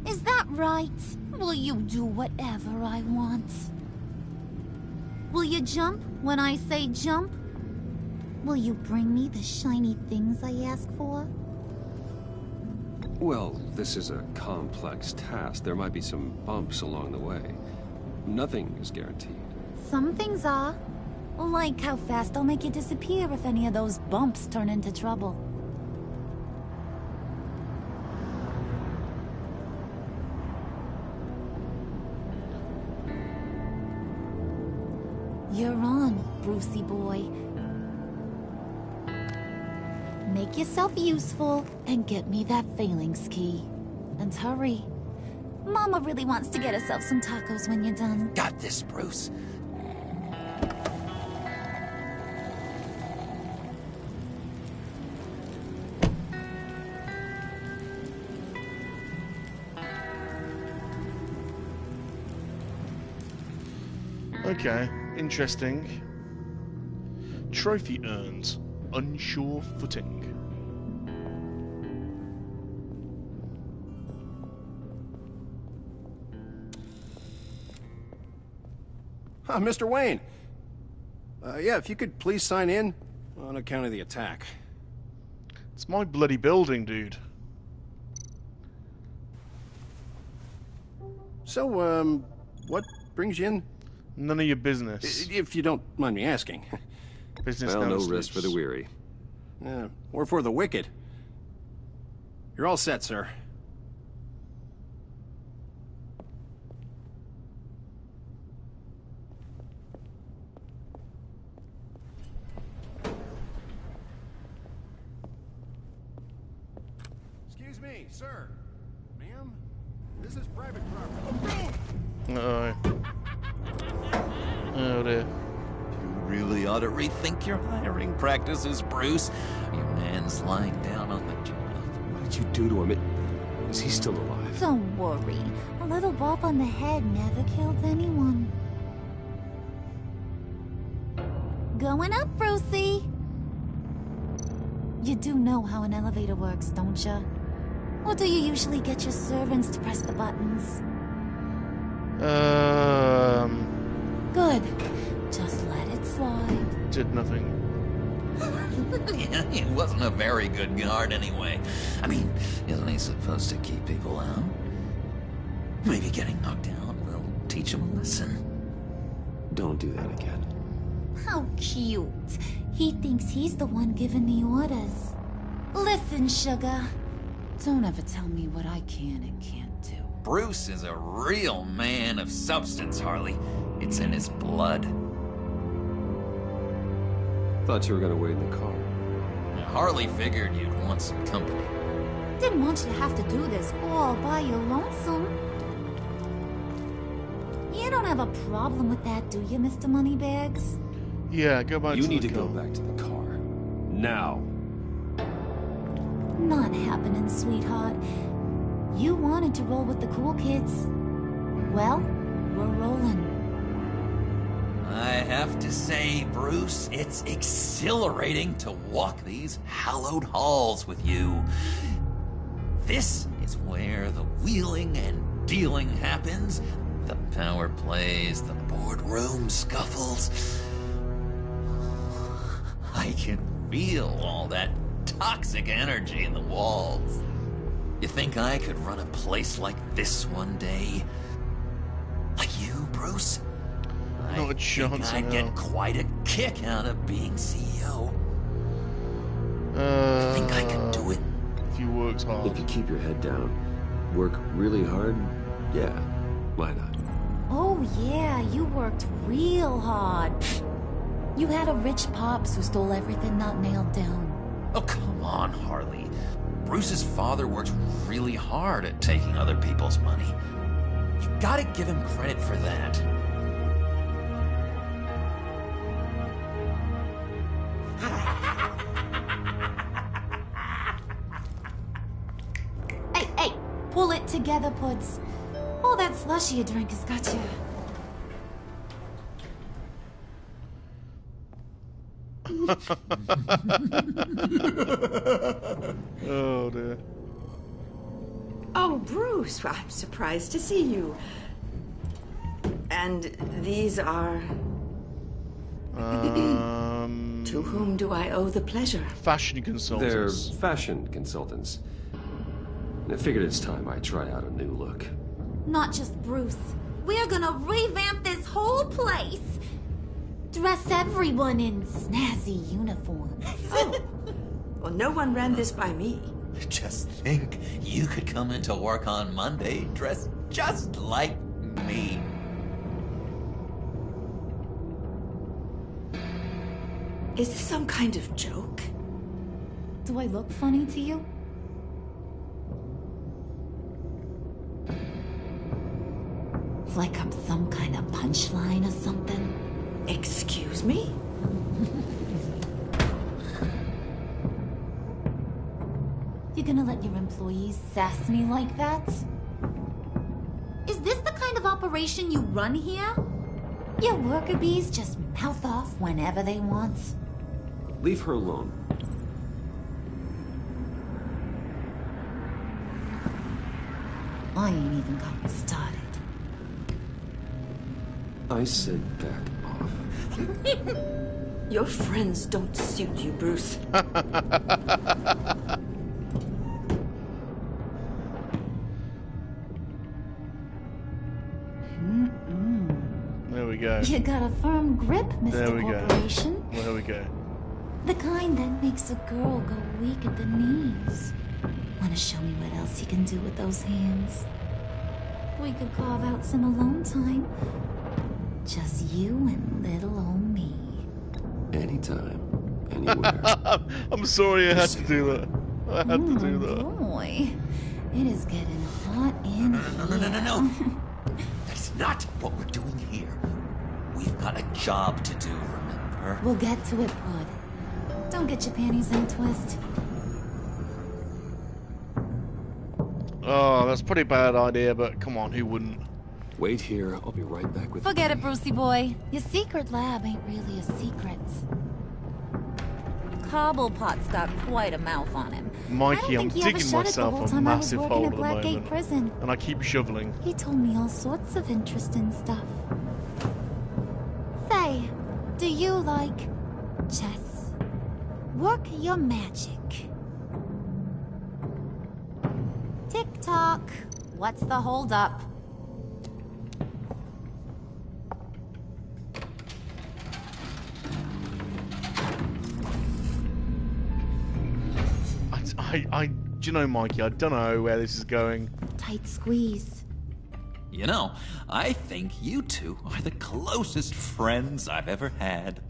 Is that right? Will you do whatever I want? Will you jump when I say jump? Will you bring me the shiny things I ask for? Well, this is a complex task. There might be some bumps along the way. Nothing is guaranteed. Some things are. Like how fast I'll make you disappear if any of those bumps turn into trouble. You're on, Brucey boy. Make yourself useful and get me that phalanx key. And hurry. Mama really wants to get herself some tacos when you're done. Got this, Bruce. Okay, interesting. Trophy earned. Unsure footing. Mr. Wayne. Yeah, if you could please sign in on account of the attack. It's my bloody building, dude. So, what brings you in? None of your business. If you don't mind me asking. Business Well, now no sleeps. rest for the weary. Or for the wicked. You're all set, sir. Excuse me, sir. Ma'am? This is private property. Uh-oh. Oh dear. Really ought to rethink your hiring practices, Bruce. Your man's lying down on the job. What did you do to him? Is he still alive? Don't worry. A little bump on the head never killed anyone. Going up, Brucey. You do know how an elevator works, don't you? Or do you usually get your servants to press the buttons? Good. Just let it slide. Did nothing. Yeah, he wasn't a very good guard anyway. I mean, isn't he supposed to keep people out? Maybe getting knocked out will teach him a lesson. Don't do that again. How cute. He thinks he's the one giving the orders. Listen, sugar. Don't ever tell me what I can and can't do. Bruce is a real man of substance, Harley. It's in his blood. Thought you were gonna wait in the car. Harley figured you'd want some company. Didn't want you to have to do this all by your lonesome. You don't have a problem with that, do you, Mr. Moneybags? Yeah, go back to the car. You need to go back to the car. Now. Not happening, sweetheart. You wanted to roll with the cool kids. Well, we're rolling. I have to say, Bruce, it's exhilarating to walk these hallowed halls with you. This is where the wheeling and dealing happens. The power plays, the boardroom scuffles. I can feel all that toxic energy in the walls. You think I could run a place like this one day? Like you, Bruce? Not a chance. I'd get quite a kick out of being CEO. I think I can do it. If you worked hard. If you keep your head down, work really hard, yeah, why not? Oh yeah, you worked real hard. You had a rich pops who stole everything not nailed down. Oh, come on, Harley. Bruce's father worked really hard at taking other people's money. You gotta give him credit for that. Hey, pull it together, Puds. All that slushy you drank has got you. Oh dear. Oh, Bruce, I'm surprised to see you. And these are... To whom do I owe the pleasure? Fashion consultants. They're fashion consultants. I figured it's time I try out a new look. Not just Bruce. We're gonna revamp this whole place. Dress everyone in snazzy uniforms. Oh. Well, no one ran this by me. Just think, you could come into work on Monday dressed just like me. Is this some kind of joke? Do I look funny to you? Like I'm some kind of punchline or something? Excuse me? You gonna let your employees sass me like that? Is this the kind of operation you run here? Your worker bees just mouth off whenever they want? Leave her alone. I ain't even gotten started. I said back off. Your friends don't suit you, Bruce. There we go. You got a firm grip, Mr. There we Corporation. go. There we go. The kind that makes a girl go weak at the knees. Wanna show me what else you can do with those hands? We could carve out some alone time. Just you and little old me. Anytime, anywhere. I'm sorry I had to do that. I had to do that. Boy, it is getting hot in here. No. That's not what we're doing here. We've got a job to do, remember? We'll get to it, Bud. Don't get your panties in a twist. Oh, that's a pretty bad idea, but come on, who wouldn't? Wait here, I'll be right back with Forget it, Brucey boy. Your secret lab ain't really a secret. Cobblepot's got quite a mouth on him. Mikey, I'm digging myself a massive hole at the Blackgate Prison. moment. And I keep shoveling. He told me all sorts of interesting stuff. Say, do you like chess? Work your magic. Tick-tock. What's the holdup? Do you know, Mikey, I don't know where this is going. Tight squeeze. You know, I think you two are the closest friends I've ever had.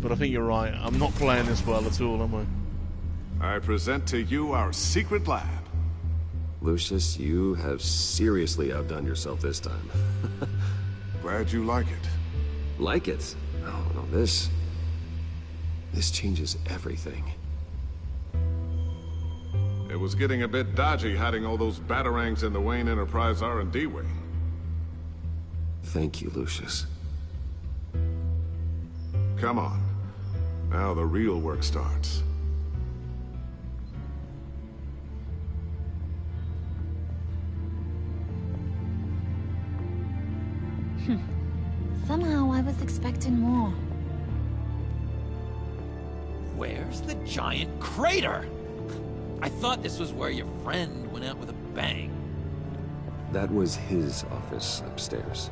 But I think you're right. I'm not playing this well at all, am I? I present to you our secret lab. Lucius, you have seriously outdone yourself this time. Glad you like it. Like it? Oh, no, this changes everything. It was getting a bit dodgy hiding all those batarangs in the Wayne Enterprise R&D wing. Thank you, Lucius. Come on. Now the real work starts. Somehow I was expecting more. Where's the giant crater? I thought this was where your friend went out with a bang. That was his office upstairs.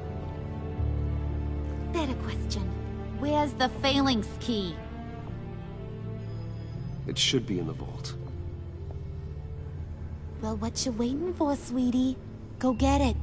Better question. Where's the phalanx key? It should be in the vault. Well, what you waiting for, sweetie? Go get it.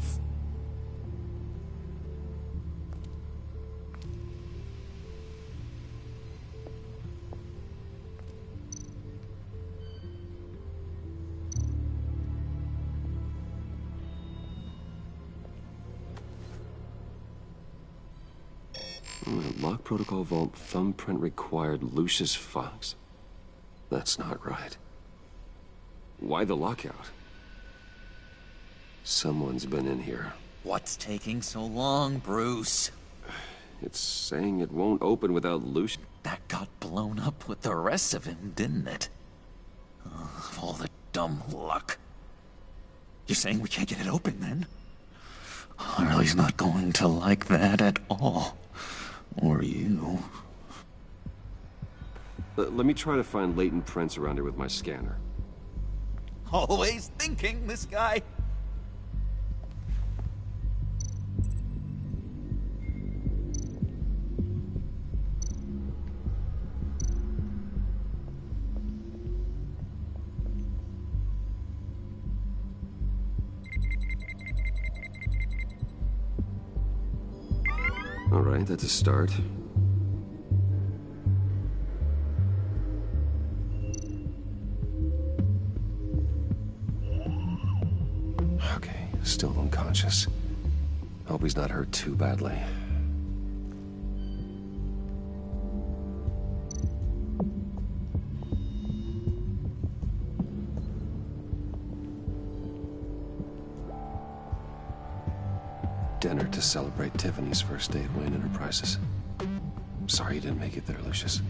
Protocol Vault thumbprint required Lucius Fox. That's not right. Why the lockout? Someone's been in here. What's taking so long, Bruce? It's saying it won't open without Lucius. That got blown up with the rest of him, didn't it? Oh, all the dumb luck. You're saying we can't get it open, then? Harley's not going to like that at all. Or you. Let me try to find latent prints around here with my scanner. Always thinking, this guy. All right, that's a start. Okay, still unconscious. Hope he's not hurt too badly. Dinner to celebrate Tiffany's first day at Wayne Enterprises. Sorry you didn't make it there, Lucius.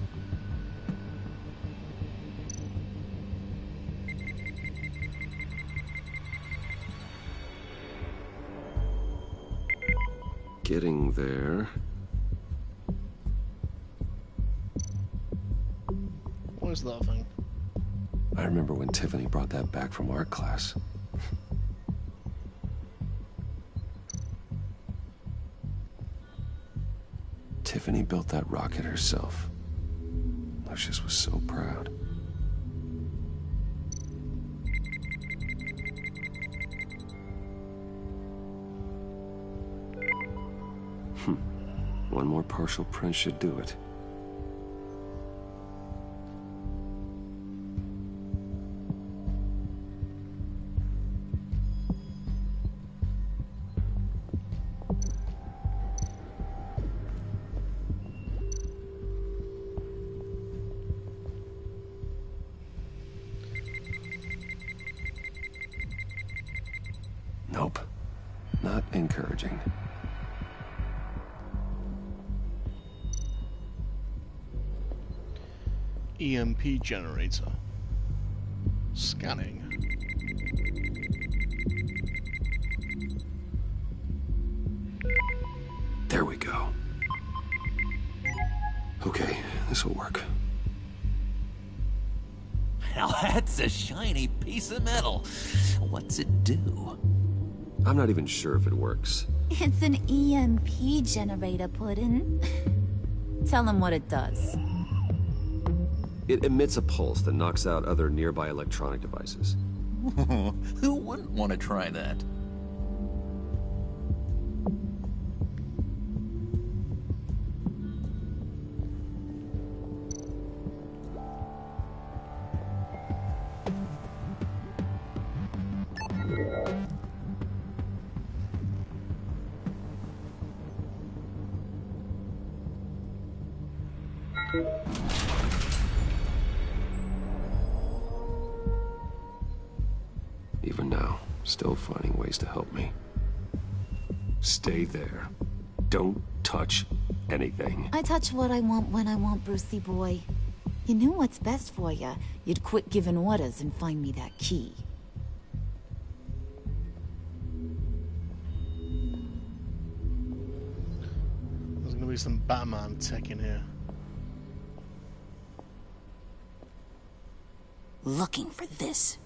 Getting there. What is that thing? I remember when Tiffany brought that back from art class. Tiffany built that rocket herself. Lucius was so proud. One more partial print should do it. Nope. Not encouraging. EMP generator. Scanning. There we go. Okay, this will work. Now that's a shiny piece of metal. What's it do? I'm not even sure if it works. It's an EMP generator, Puddin'. Tell him what it does. It emits a pulse that knocks out other nearby electronic devices. Who wouldn't want to try that? Even now, still finding ways to help me. Stay there. Don't touch anything. I touch what I want when I want, Brucey boy. You knew what's best for you. You'd quit giving orders and find me that key. There's gonna be some Batman tech in here. Looking for this.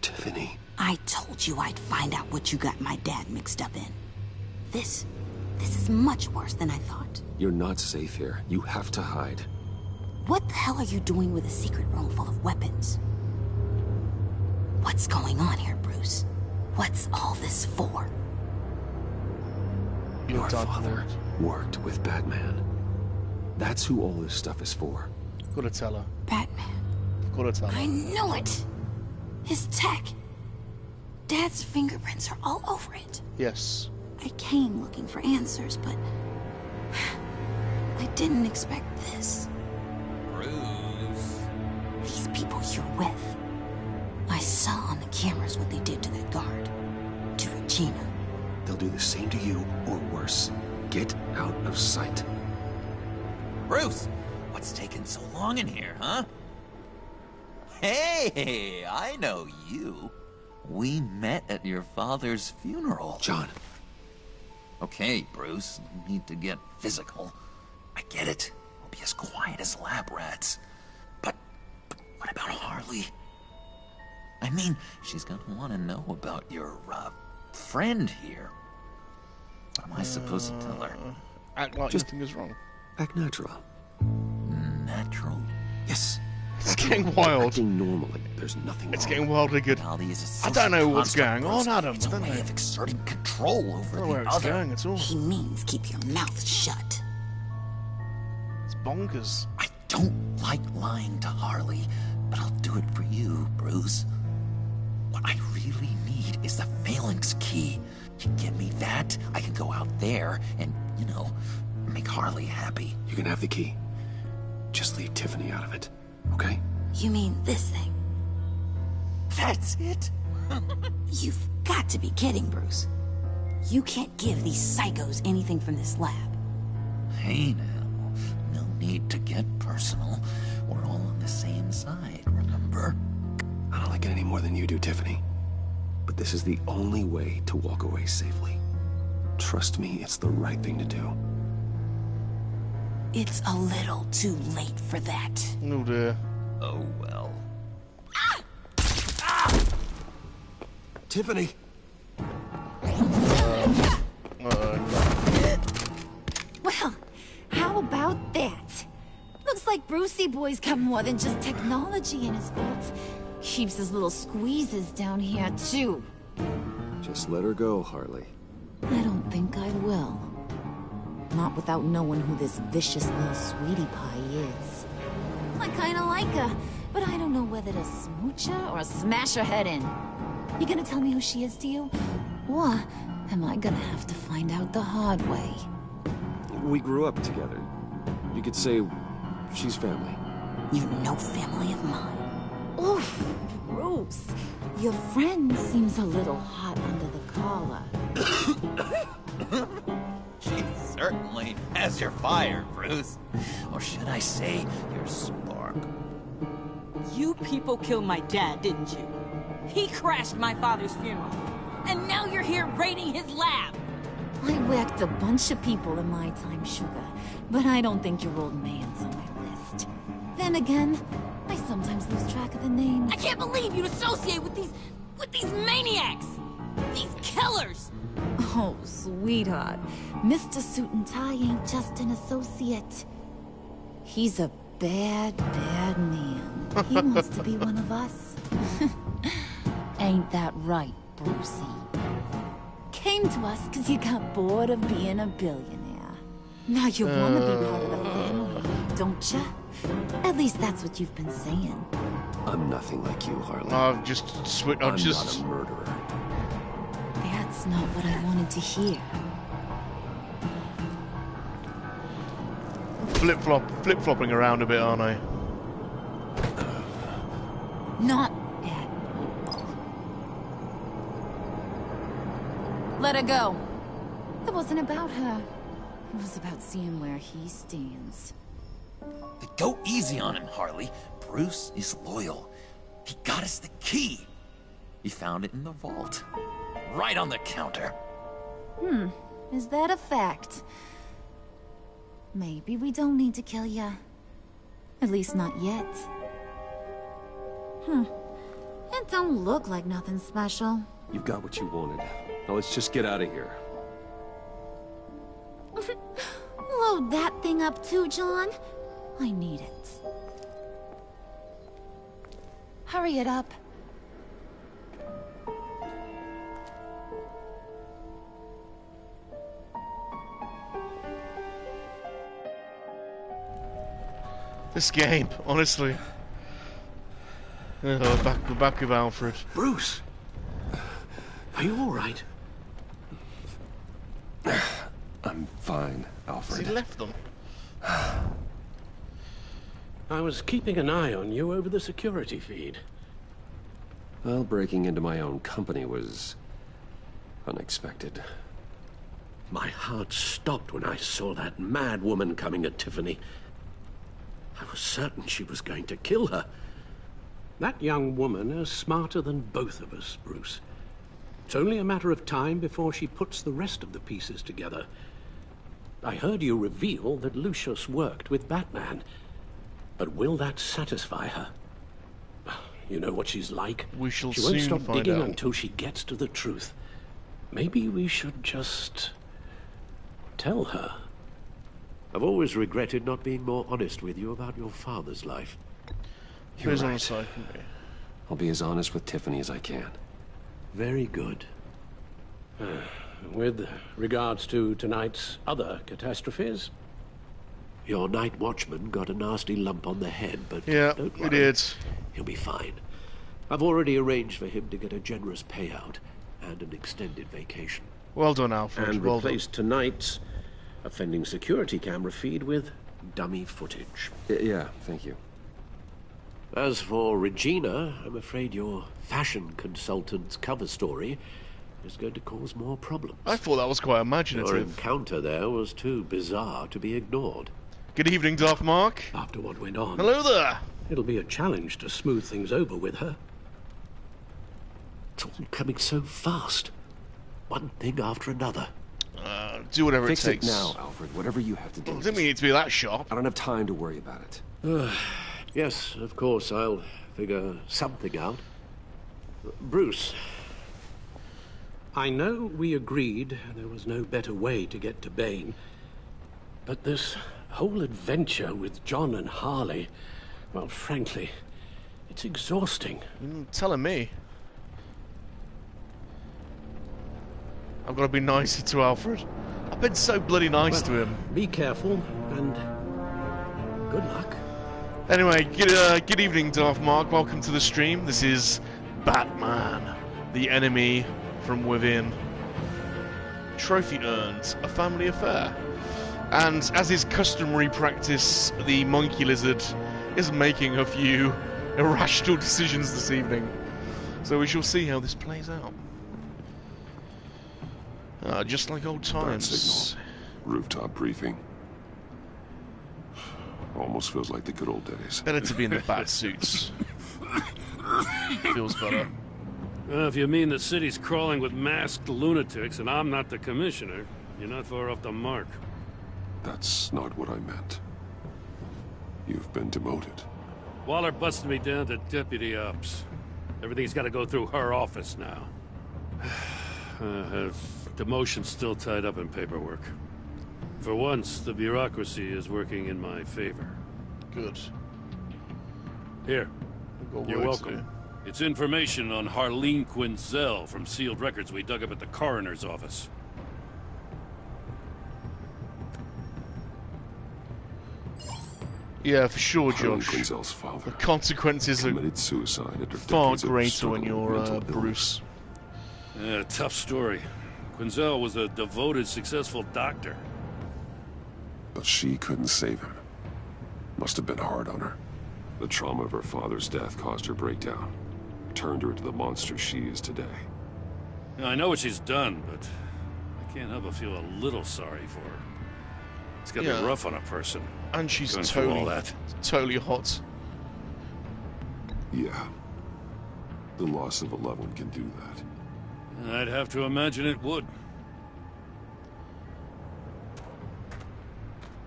Tiffany. I told you I'd find out what you got my dad mixed up in. This is much worse than I thought. You're not safe here. You have to hide. What the hell are you doing with a secret room full of weapons? What's going on here, Bruce? What's all this for? Your father worked with Batman. That's who all this stuff is for. Gotta tell her. Batman. Gotta tell her. I know it. His tech. Dad's fingerprints are all over it. Yes. I came looking for answers, but I didn't expect this. Bruce. These people you're with. I saw on the cameras what they did to that guard. To Regina. They'll do the same to you, or worse. Get out of sight. Bruce, what's taking so long in here, huh? Hey, I know you. We met at your father's funeral. John. Okay, Bruce, no need to get physical. I get it. We'll be as quiet as lab rats. But what about Harley? I mean, she's gonna want to know about your, friend here. What am I supposed to tell her? Act like nothing is wrong. Act natural. Natural? Yes. It's getting wild. Acting normally. There's nothing It's wrong. getting wildly good. I don't know what's going on, Adam. It's a way of exerting control over the the other. other. Going at all. He means keep your mouth shut. It's bonkers. I don't like lying to Harley, but I'll do it for you, Bruce. What I really need is the phalanx key. You give me that, I can go out there and, you know, make Harley happy. You can have the key. Just leave Tiffany out of it, okay? You mean this thing? That's it? You've got to be kidding, Bruce. You can't give these psychos anything from this lab. Hey now, no need to get personal. We're all on the same side, remember? I don't like it any more than you do, Tiffany. But this is the only way to walk away safely. Trust me, it's the right thing to do. It's a little too late for that. Oh dear. Oh well. Tiffany! Well, how about that? Looks like Brucey Boy's got more than just technology in his vault. Keeps his little squeezes down here, too. Just let her go, Harley. I don't think I will. Not without knowing who this vicious little sweetie pie is. I kinda like her, but I don't know whether to smooch her or smash her head in. You gonna tell me who she is to you? Or am I gonna have to find out the hard way? We grew up together. You could say she's family. You're no family of mine. Oof, Bruce. Your friend seems a little hot under the collar. She certainly has your fire, Bruce. Or should I say, your spark. You people killed my dad, didn't you? He crashed my father's funeral. And now you're here raiding his lab. I whacked a bunch of people in my time, Sugar. But I don't think your old man's on my list. Then again, I sometimes lose track of the names. I can't believe you'd associate with these maniacs! These killers! Oh, sweetheart. Mr. Suit and Tie ain't just an associate. He's a bad, bad man. He wants to be one of us. Ain't that right, Brucey? Came to us because you got bored of being a billionaire. Now you want to be part of the family, don't ya? At least that's what you've been saying. I'm nothing like you, Harley. I'm just not a murderer. That's not what I wanted to hear. Flip-flopping around a bit, aren't I? Not at all. Let her go. It wasn't about her. It was about seeing where he stands. Go easy on him, Harley. Bruce is loyal. He got us the key. He found it in the vault. Right on the counter. Is that a fact? Maybe we don't need to kill ya. At least not yet. It don't look like nothing special. You've got what you wanted. Now let's just get out of here. Load that thing up too, John. I need it. Hurry it up. This game, honestly. We're back with Alfred. Bruce! Are you alright? I'm fine, Alfred. Has he left them? I was keeping an eye on you over the security feed. Well, breaking into my own company was unexpected. My heart stopped when I saw that mad woman coming at Tiffany. I was certain she was going to kill her. That young woman is smarter than both of us, Bruce. It's only a matter of time before she puts the rest of the pieces together. I heard you reveal that Lucius worked with Batman. But will that satisfy her? You know what she's like. We shall She won't soon stop find digging out. until she gets to the truth. Maybe we should just tell her. I've always regretted not being more honest with you about your father's life. You're Who's on right. the side from me? I'll be as honest with Tiffany as I can. Very good. With regards to tonight's other catastrophes, your night watchman got a nasty lump on the head, but Yeah, don't he worry. did. He'll be fine. I've already arranged for him to get a generous payout and an extended vacation. Well done, Alfred. And well done. replaced tonight's offending security camera feed with dummy footage. Yeah, thank you. As for Regina, I'm afraid your fashion consultant's cover story is going to cause more problems. I thought that was quite Your imaginative. encounter there was too bizarre to be ignored. Good evening, Darth Mark. After what went on, Hello there. it'll be a challenge to smooth things over with her. It's all coming so fast. One thing after another. Do whatever Fix it it takes. now, Alfred. Whatever you have to do. I didn't mean it to be that sharp. I don't have time to worry about it. Yes, of course, I'll figure something out. Bruce, I know we agreed there was no better way to get to Bane, but this whole adventure with John and Harley, well, frankly, it's exhausting. Telling me. I've got to be nicer to Alfred. I've been so bloody nice to him. Be careful, and good luck. Anyway, good evening, Darth Mark. Welcome to the stream. This is Batman, the enemy from within. Trophy earned, a family affair. And as is customary practice, the monkey lizard is making a few irrational decisions this evening. So we shall see how this plays out. Just like old Bat times. signal. Rooftop briefing. Almost feels like the good old days. Better to be in the bat suits. Feels better. If you mean the city's crawling with masked lunatics and I'm not the commissioner, you're not far off the mark. That's not what I meant. You've been demoted. Waller busted me down to deputy ops. Everything's got to go through her office now. Demotion's still tied up in paperwork. For once, the bureaucracy is working in my favor. Good. Here. Got You're words welcome. there. It's information on Harleen Quinzel from sealed records we dug up at the coroner's office. Yeah, for sure, Harlan Josh. Quinzel's father The consequences are committed suicide after far decades of greater struggle when with you're mental illness. Bruce. Yeah, tough story. Quinzel was a devoted, successful doctor. But she couldn't save him. Must have been hard on her. The trauma of her father's death caused her breakdown. Turned her into the monster she is today. Now, I know what she's done, but I can't help but feel a little sorry for her. It's gotta Yeah. be rough on a person. And she's going through all totally, that. totally hot. Yeah. The loss of a loved one can do that. I'd have to imagine it would.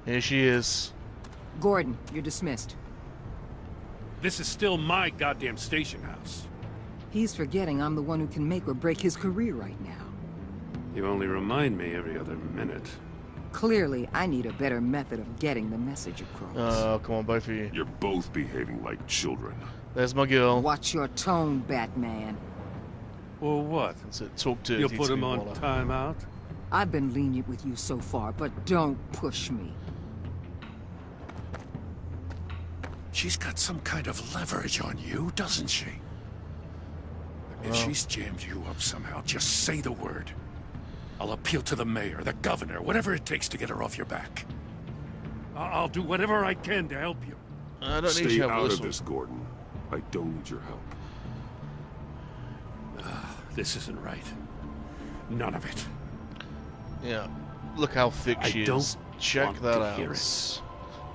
Here she is. Gordon, you're dismissed. This is still my goddamn station house. He's forgetting I'm the one who can make or break his career right now. You only remind me every other minute. Clearly, I need a better method of getting the message across. Oh, come on, both of you. You're both behaving like children. There's my girl. Watch your tone, Batman. Well, what? That's it. Talk dirty You'll put to him me, on Waller. timeout? I've been lenient with you so far, but don't push me. She's got some kind of leverage on you, doesn't she? If she's jammed you up somehow, just say the word. I'll appeal to the mayor, the governor, whatever it takes to get her off your back. I'll do whatever I can to help you. I don't need Stay your help out with of this this, Gordon. I don't need your help. This isn't right. None of it. Yeah, look how thick she is. Check want that to out. hear It's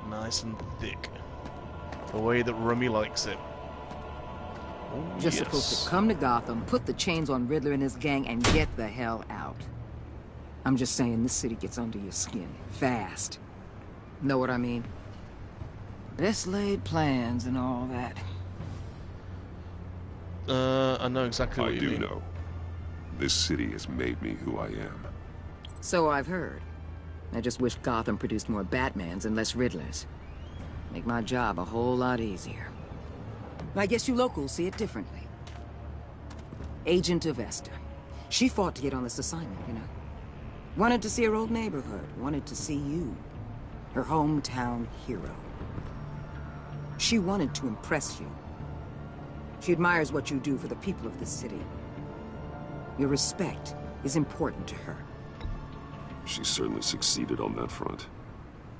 nice and thick. The way that Rummy likes it. Oh, You're supposed to come to Gotham, put the chains on Riddler and his gang, and get the hell out. I'm just saying, this city gets under your skin. Fast. Know what I mean? Best laid plans and all that. I know exactly what you mean. I do know. This city has made me who I am. So I've heard. I just wish Gotham produced more Batmans and less Riddlers. Make my job a whole lot easier. I guess you locals see it differently. Agent Avesta. She fought to get on this assignment, you know. Wanted to see her old neighborhood. Wanted to see you. Her hometown hero. She wanted to impress you. She admires what you do for the people of this city. Your respect is important to her. She certainly succeeded on that front.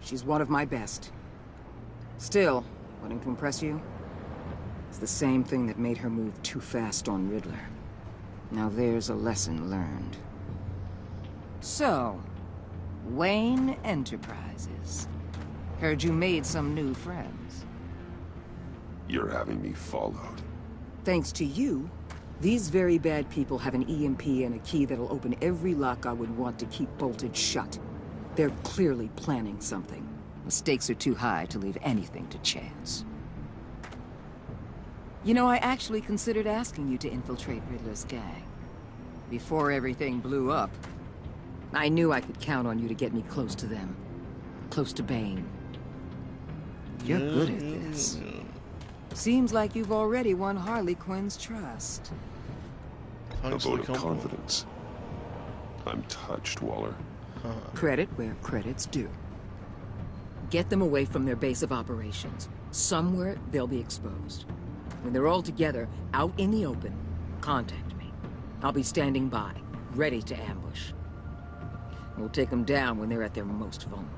She's one of my best. Still, wanting to impress you? It's the same thing that made her move too fast on Riddler. Now there's a lesson learned. So, Wayne Enterprises. Heard you made some new friends. You're having me followed. Thanks to you, these very bad people have an EMP and a key that'll open every lock I would want to keep bolted shut. They're clearly planning something. The stakes are too high to leave anything to chance. You know, I actually considered asking you to infiltrate Riddler's gang. Before everything blew up, I knew I could count on you to get me close to them. Close to Bane. You're good at this. Seems like you've already won Harley Quinn's trust. A vote of confidence. I'm touched, Waller. Credit where credit's due. Get them away from their base of operations. Somewhere they'll be exposed. When they're all together, out in the open, contact me. I'll be standing by, ready to ambush. We'll take them down when they're at their most vulnerable.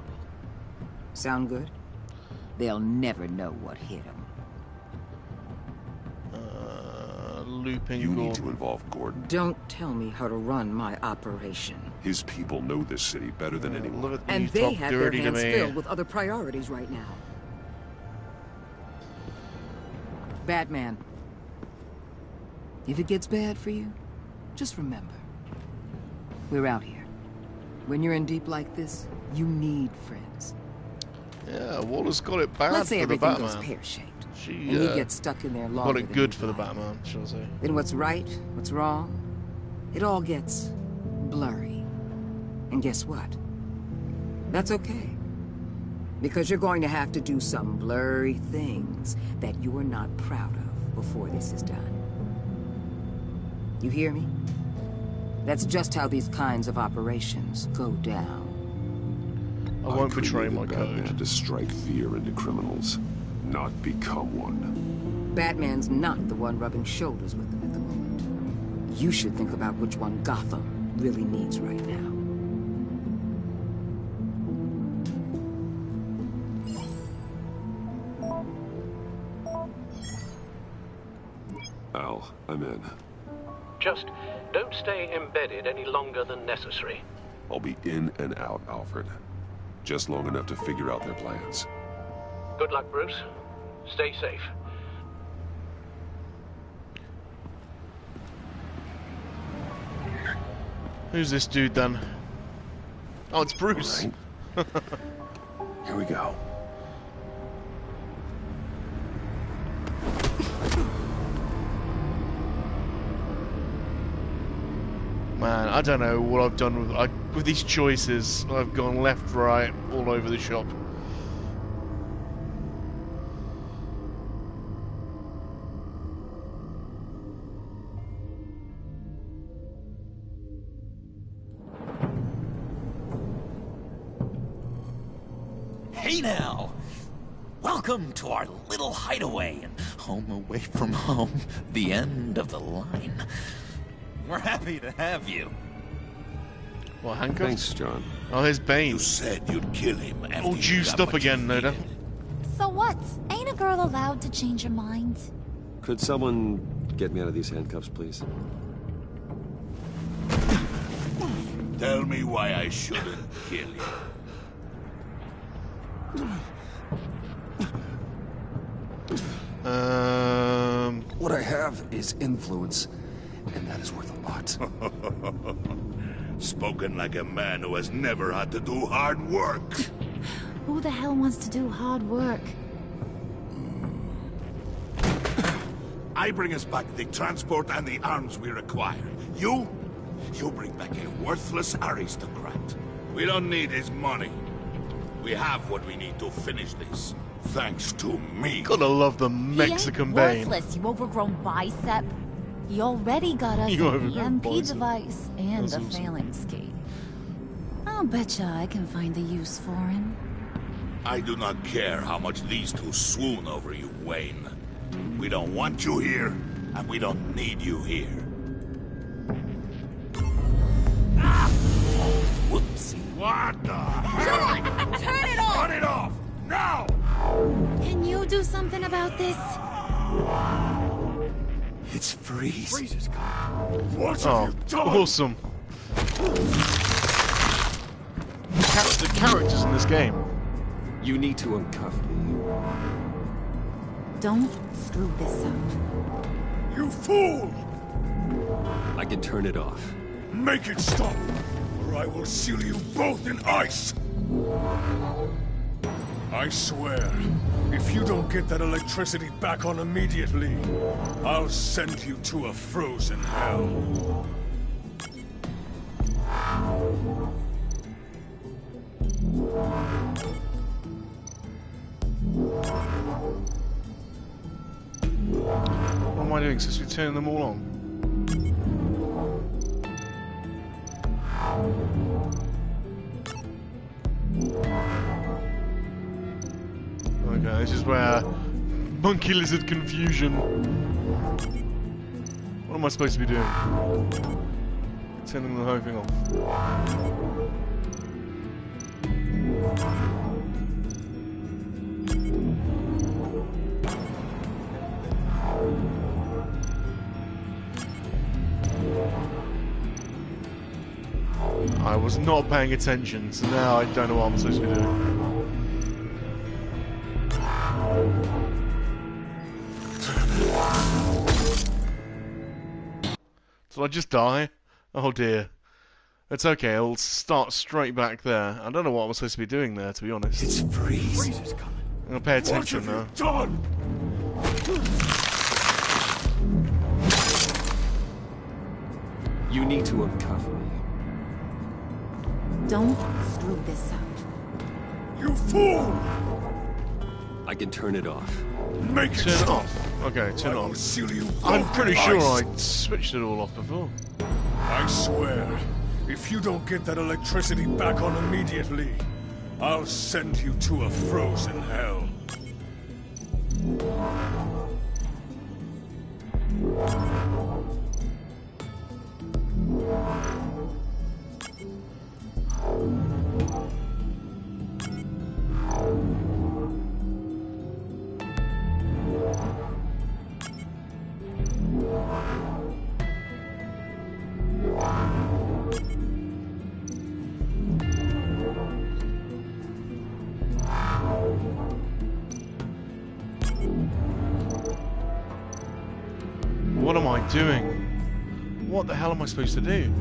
Sound good? They'll never know what hit them. Looping You need to involve Gordon. Don't tell me how to run my operation. His people know this city better than anyone. And they have their hands filled with other priorities right now. Batman. If it gets bad for you, just remember. We're out here. When you're in deep like this, you need friends. Yeah, Waller's got it bad Let's say for the everything Batman. goes pear-shaped. She and he gets stuck in there longer got it than good he'd for the like. Batman, shall I say. Then what's right, what's wrong, it all gets blurry. And guess what? That's okay. Because you're going to have to do some blurry things that you are not proud of before this is done. You hear me? That's just how these kinds of operations go down. I won't betray my code. To strike fear into criminals, not become one. Batman's not the one rubbing shoulders with them at the moment. You should think about which one Gotham really needs right now. Al, I'm in. Just don't stay embedded any longer than necessary. I'll be in and out, Alfred. Just long enough to figure out their plans. Good luck, Bruce. Stay safe. Who's this dude then? Oh, it's Bruce. Right. Here we go. Man, I don't know what I've done with these choices. I've gone left, right, all over the shop. Hey now! Welcome to our little hideaway and home away from home, the end of the line. We're happy to have you. What, handcuffs? Thanks, John. Oh, there's Bane. You said you'd kill him. All juiced up again, no doubt. So what? Ain't a girl allowed to change her mind? Could someone get me out of these handcuffs, please? Tell me why I shouldn't kill you. What I have is influence, and that is worth a lot. Spoken like a man who has never had to do hard work. Who the hell wants to do hard work? I bring us back the transport and the arms we require. You bring back a worthless aristocrat. We don't need his money. We have what we need to finish this. Thanks to me. Gotta love the Mexican Bane. He ain't worthless, you overgrown bicep. He already got us an EMP device and a phalanx key. I'll betcha I can find a use for him. I do not care how much these two swoon over you, Wayne. We don't want you here, and we don't need you here. Whoopsie. What the hell? Turn it off! Turn it off! Now! Can you do something about this? It's Freeze. Freeze is gone. What have you done? Awesome. The characters in this game. You need to uncuff me. Don't screw this up. You fool! I can turn it off. Make it stop, or I will seal you both in ice! I swear, if you don't get that electricity back on immediately, I'll send you to a frozen hell. What am I doing? Since we turn them all on? Okay, this is where monkey-lizard confusion. What am I supposed to be doing? Turning the whole thing off. I was not paying attention, so now I don't know what I'm supposed to be doing. Did I just die? Oh dear. It's okay, I'll start straight back there. I don't know what I'm supposed to be doing there, to be honest. It's Freeze. Freeze is coming. I'm gonna pay attention now. Done. You need to uncuff me. Don't screw this up. You fool! I can turn it off. Make it Turn it stop. off. Okay, turn it I will off. seal you I'm both pretty in sure ice. I switched it all off before. I swear, if you don't get that electricity back on immediately, I'll send you to a frozen hell. What am I doing? What the hell am I supposed to do?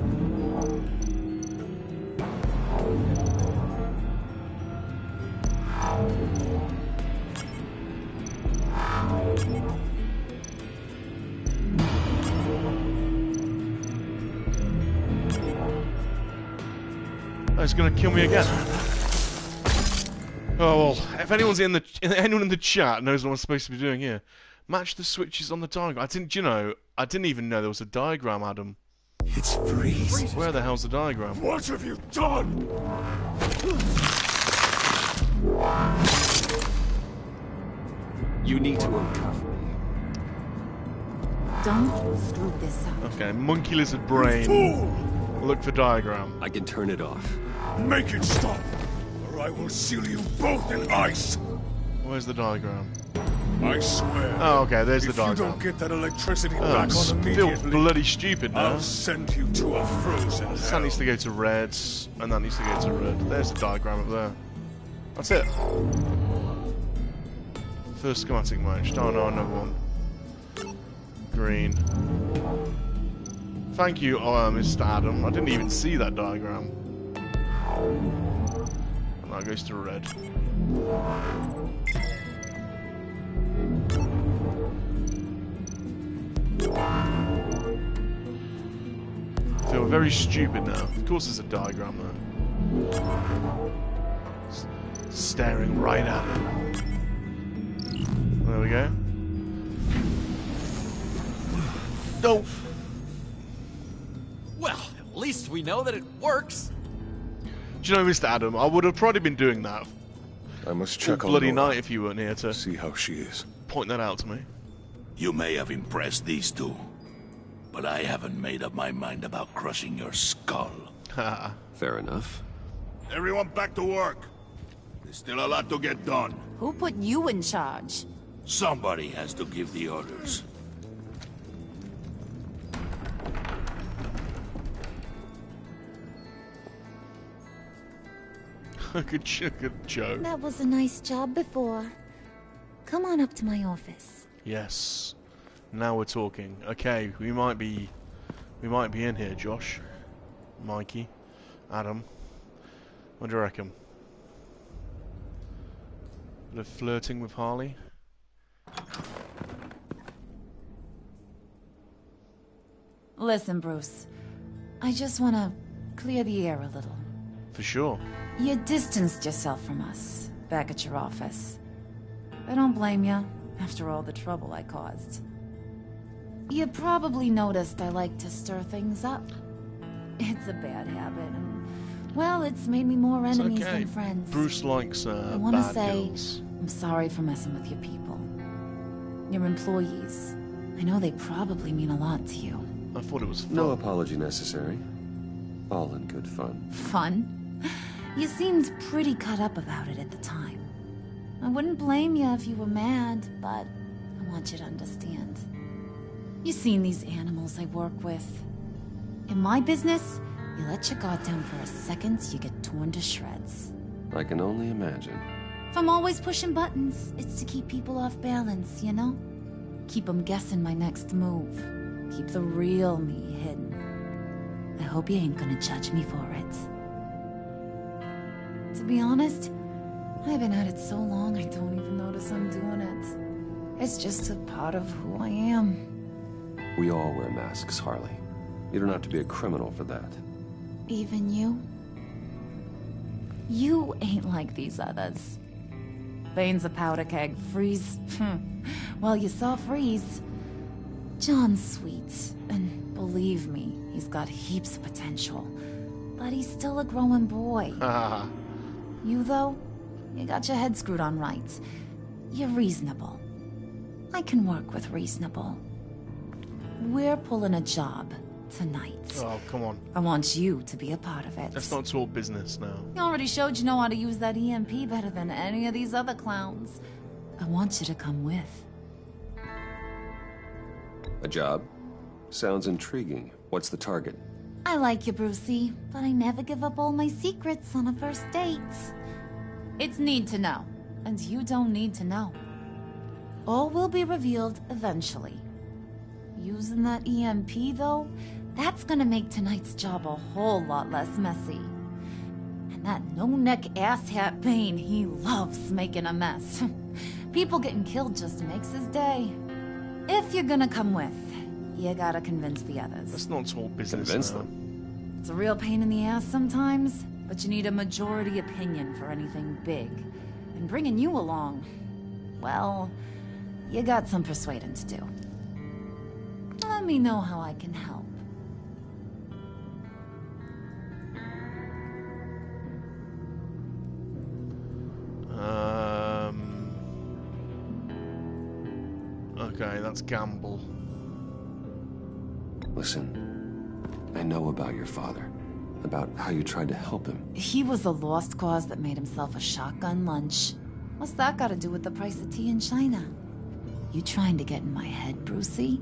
Oh, it's gonna kill me again. Oh well, if anyone in the chat knows what I'm supposed to be doing here, match the switches on the diagram. I didn't even know there was a diagram, Adam. It's Freeze. Where the hell's the diagram? What have you done? You need to uncuff me. Don't screw this up. Okay, monkey lizard brain. Fool! Look for diagram. I can turn it off. Make it stop, or I will seal you both in ice. Where's the diagram? I swear. Oh, okay, there's the diagram. If you don't get that electricity Oh, back on immediately, still bloody stupid now. I'll send you to a frozen hell. That needs to go to red, and that needs to go to red. There's the diagram up there. That's it. First schematic match. Oh no, another one. Green. Thank you, Mr. Adam. I didn't even see that diagram. And that goes to red. I feel very stupid now. Of course there's a diagram there. Staring right at it. There we go. No! Well, at least we know that it works. Do you know, Mr. Adam, I would have probably been doing that. I must check on bloody Nora. night if you weren't here to see how she is. Point that out to me. You may have impressed these two, but I haven't made up my mind about crushing your skull. Fair enough. Everyone back to work. There's still a lot to get done. Who put you in charge? Somebody has to give the orders. Good joke. That was a nice job before. Come on up to my office. Yes. Now we're talking. Okay, we might be in here, Josh. Mikey. Adam. What do you reckon? Bit of flirting with Harley? Listen, Bruce. I just want to clear the air a little. For sure. You distanced yourself from us, back at your office. I don't blame you, after all the trouble I caused. You probably noticed I like to stir things up. It's a bad habit, and, well, it's made me more enemies than friends. Bruce likes I want to bad say, girls. I'm sorry for messing with your people. Your employees. I know they probably mean a lot to you. I thought it was fun. No apology necessary. All in good fun. Fun? You seemed pretty cut up about it at the time. I wouldn't blame you if you were mad, but I want you to understand. You've seen these animals I work with. In my business, you let your guard down for a second, you get torn to shreds. I can only imagine. If I'm always pushing buttons, it's to keep people off balance, you know? Keep them guessing my next move. Keep the real me hidden. I hope you ain't gonna judge me for it. To be honest, I've been at it so long I don't even notice I'm doing it. It's just a part of who I am. We all wear masks, Harley. You don't have to be a criminal for that. Even you? You ain't like these others. Bane's a powder keg. Freeze? Well, you saw Freeze. John's sweet, and believe me, he's got heaps of potential. But he's still a growing boy. You, though, you got your head screwed on right. You're reasonable. I can work with reasonable. We're pulling a job tonight. Oh, come on. I want you to be a part of it. Let's not talk business now. You already showed you know how to use that EMP better than any of these other clowns. I want you to come with. A job? Sounds intriguing. What's the target? I like you, Brucey, but I never give up all my secrets on a first date. It's need to know, and you don't need to know. All will be revealed eventually. Using that EMP, though, that's gonna make tonight's job a whole lot less messy. And that no-neck asshat Bane, he loves making a mess. People getting killed just makes his day. If you're gonna come with, you gotta convince the others. Let's not talk business. Convince now. them. It's a real pain in the ass sometimes, but you need a majority opinion for anything big. And bringing you along, well, you got some persuading to do. Let me know how I can help. Okay, that's gamble. Listen, I know about your father. About how you tried to help him. He was a lost cause that made himself a shotgun lunch. What's that got to do with the price of tea in China? You trying to get in my head, Brucey?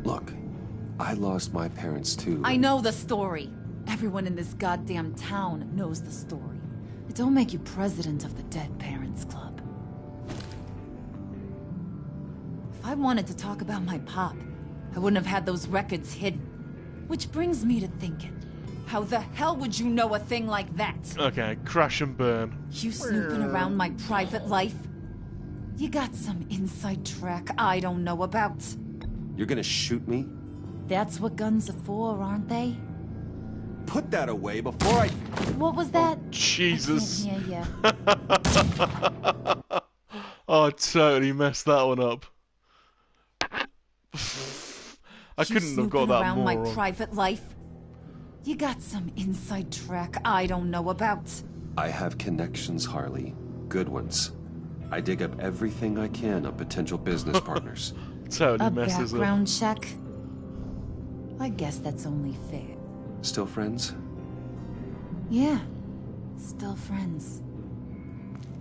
Look, I lost my parents too. I know the story. Everyone in this goddamn town knows the story. It don't make you president of the Dead Parents Club. If I wanted to talk about my pop, I wouldn't have had those records hidden. Which brings me to thinking, how the hell would you know a thing like that? Okay, crash and burn. You snooping around my private life? You got some inside track I don't know about. You're gonna shoot me? That's what guns are for, aren't they? Put that away before I... What was that? Oh, Jesus. I can't hear ya. Oh, I totally messed that one up. I couldn't have got that around more my wrong. private life? You got some inside track I don't know about. I have connections, Harley. Good ones. I dig up everything I can of potential business partners. Totally A messes up. background check? I guess that's only fair. Still friends? Yeah, still friends.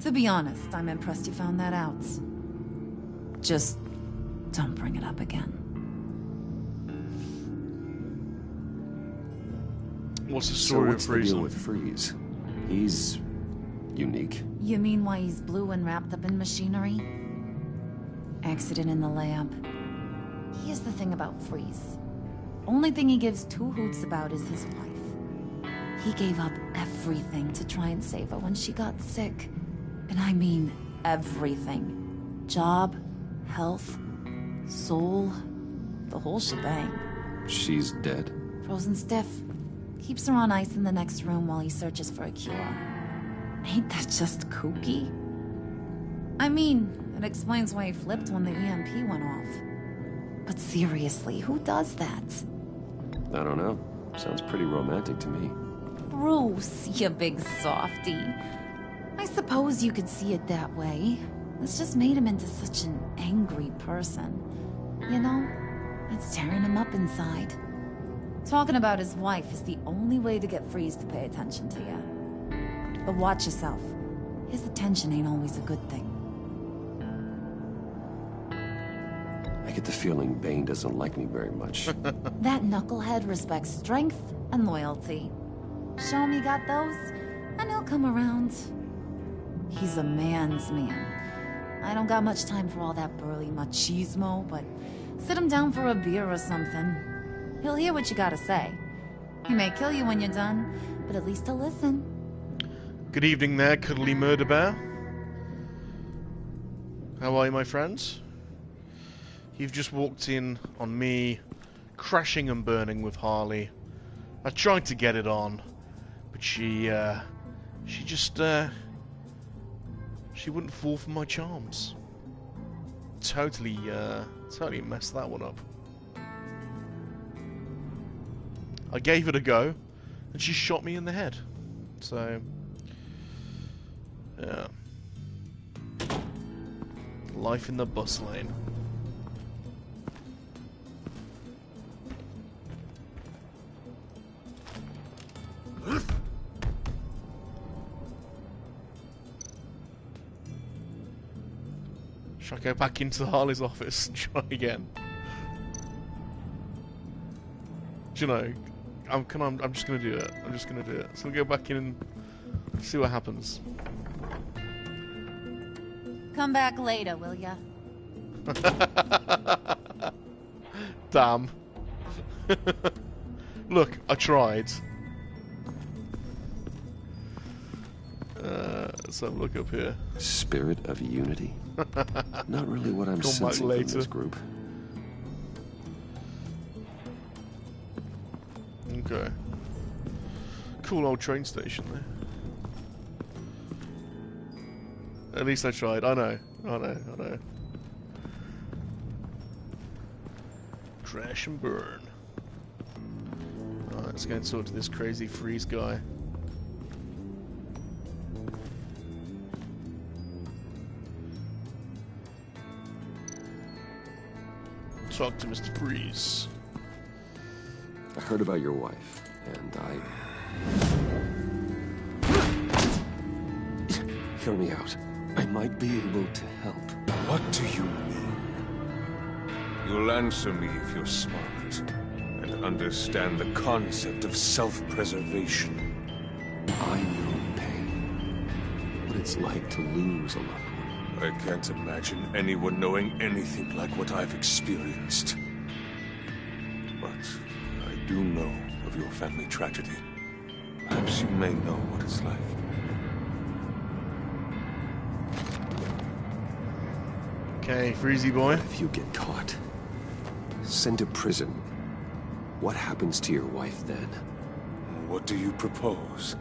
To be honest, I'm impressed you found that out. Just don't bring it up again. What's the story what's of the Freeze? deal with Freeze? He's unique. You mean why he's blue and wrapped up in machinery? Accident in the lab. Here's the thing about Freeze. Only thing he gives two hoots about is his wife. He gave up everything to try and save her when she got sick. And I mean everything. Job, health, soul, the whole shebang. She's dead? Frozen stiff. Keeps her on ice in the next room while he searches for a cure. Ain't that just kooky? I mean, it explains why he flipped when the EMP went off. But seriously, who does that? I don't know. Sounds pretty romantic to me. Bruce, you big softy. I suppose you could see it that way. It's just made him into such an angry person. You know, it's tearing him up inside. Talking about his wife is the only way to get Freeze to pay attention to you. But watch yourself. His attention ain't always a good thing. I get the feeling Bane doesn't like me very much. That knucklehead respects strength and loyalty. Show him you got those, and he'll come around. He's a man's man. I don't got much time for all that burly machismo, but sit him down for a beer or something. He'll hear what you gotta say. He may kill you when you're done, but at least he'll listen. Good evening there, cuddly murder bear. How are you, my friends? You've just walked in on me, crashing and burning with Harley. I tried to get it on, but she wouldn't fall for my charms. Totally messed that one up. I gave it a go, and she shot me in the head. So, yeah. Life in the bus lane. Should I go back into Harley's office and try again? Do you know, I'm just gonna do it. I'm just gonna do it. So I'll go back in and see what happens. Come back later, will ya? Damn. Look, I tried. Let's have a look up here. Spirit of unity? Not really what I'm Come sensing back from this group. Okay. Cool old train station there. At least I tried. I know. Crash and burn. Alright, let's go and talk to this crazy Freeze guy. talk to Mr. Freeze. I heard about your wife, and Hear me out. I might be able to help. What do you mean? You'll answer me if you're smart, and understand the concept of self-preservation. I know pain. What it's like to lose a loved one. I can't imagine anyone knowing anything like what I've experienced. But I do know of your family tragedy. Perhaps you may know what it's like. Okay, Freezy boy. If you get caught, sent to prison, what happens to your wife then? What do you propose?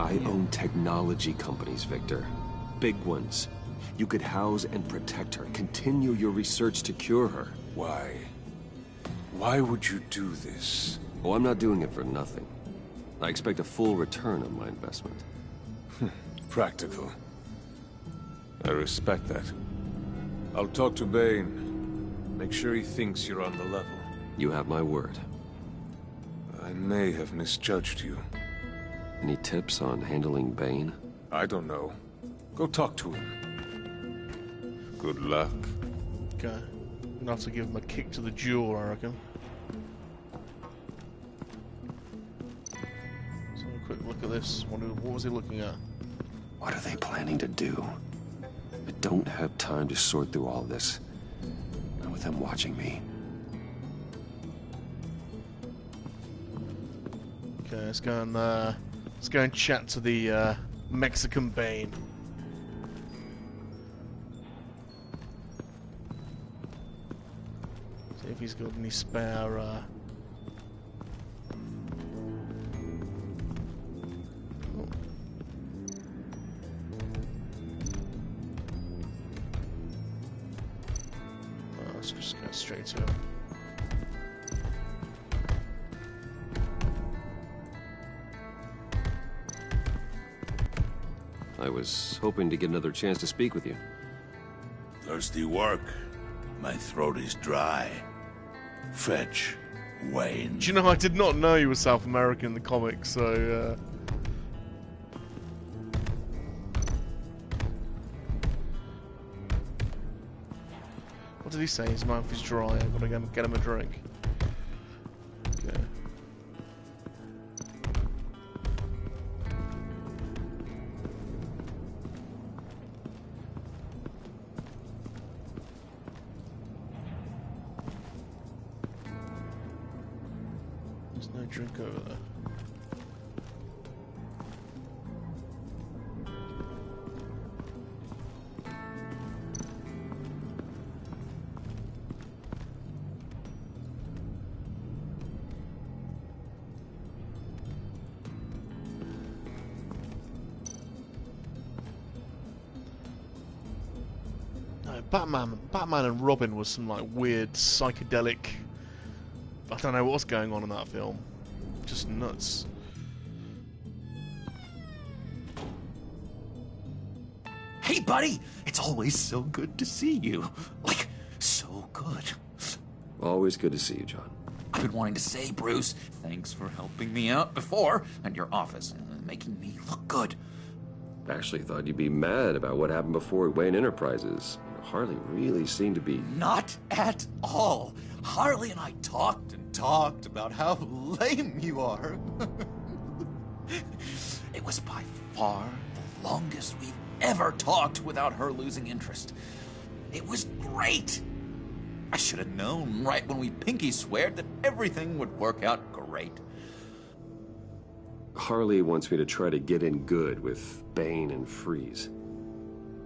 I own technology companies, Victor. Big ones. You could house and protect her, continue your research to cure her. Why? Why would you do this? Oh, I'm not doing it for nothing. I expect a full return on my investment. Practical. I respect that. I'll talk to Bane. Make sure he thinks you're on the level. You have my word. I may have misjudged you. Any tips on handling Bane? I don't know. Go talk to him. Good luck. Okay. I'm gonna have to give him a kick to the jaw, I reckon. So a quick look at this. What was he looking at? What are they planning to do? I don't have time to sort through all this. Not with them watching me. Okay, let's go and chat to the Mexican Bane. See if he's got any spare let's just go straight to him. I was hoping to get another chance to speak with you. Thirsty work? My throat is dry. Fetch, Wayne. Do you know, I did not know you were South American in the comics, so what did he say? His mouth is dry, I've got to go get him a drink. Okay. There's no drink over there. Batman and Robin was some like weird psychedelic. I don't know what's going on in that film. Just nuts. Hey, buddy! It's always so good to see you. Like, so good. Always good to see you, John. I've been wanting to say, Bruce, thanks for helping me out before at your office and making me look good. Actually thought you'd be mad about what happened before Wayne Enterprises. Harley really seemed to be... Not at all. Harley and I talked and talked about how lame you are. It was by far the longest we've ever talked without her losing interest. It was great. I should have known right when we pinky sweared that everything would work out great. Harley wants me to try to get in good with Bane and Freeze.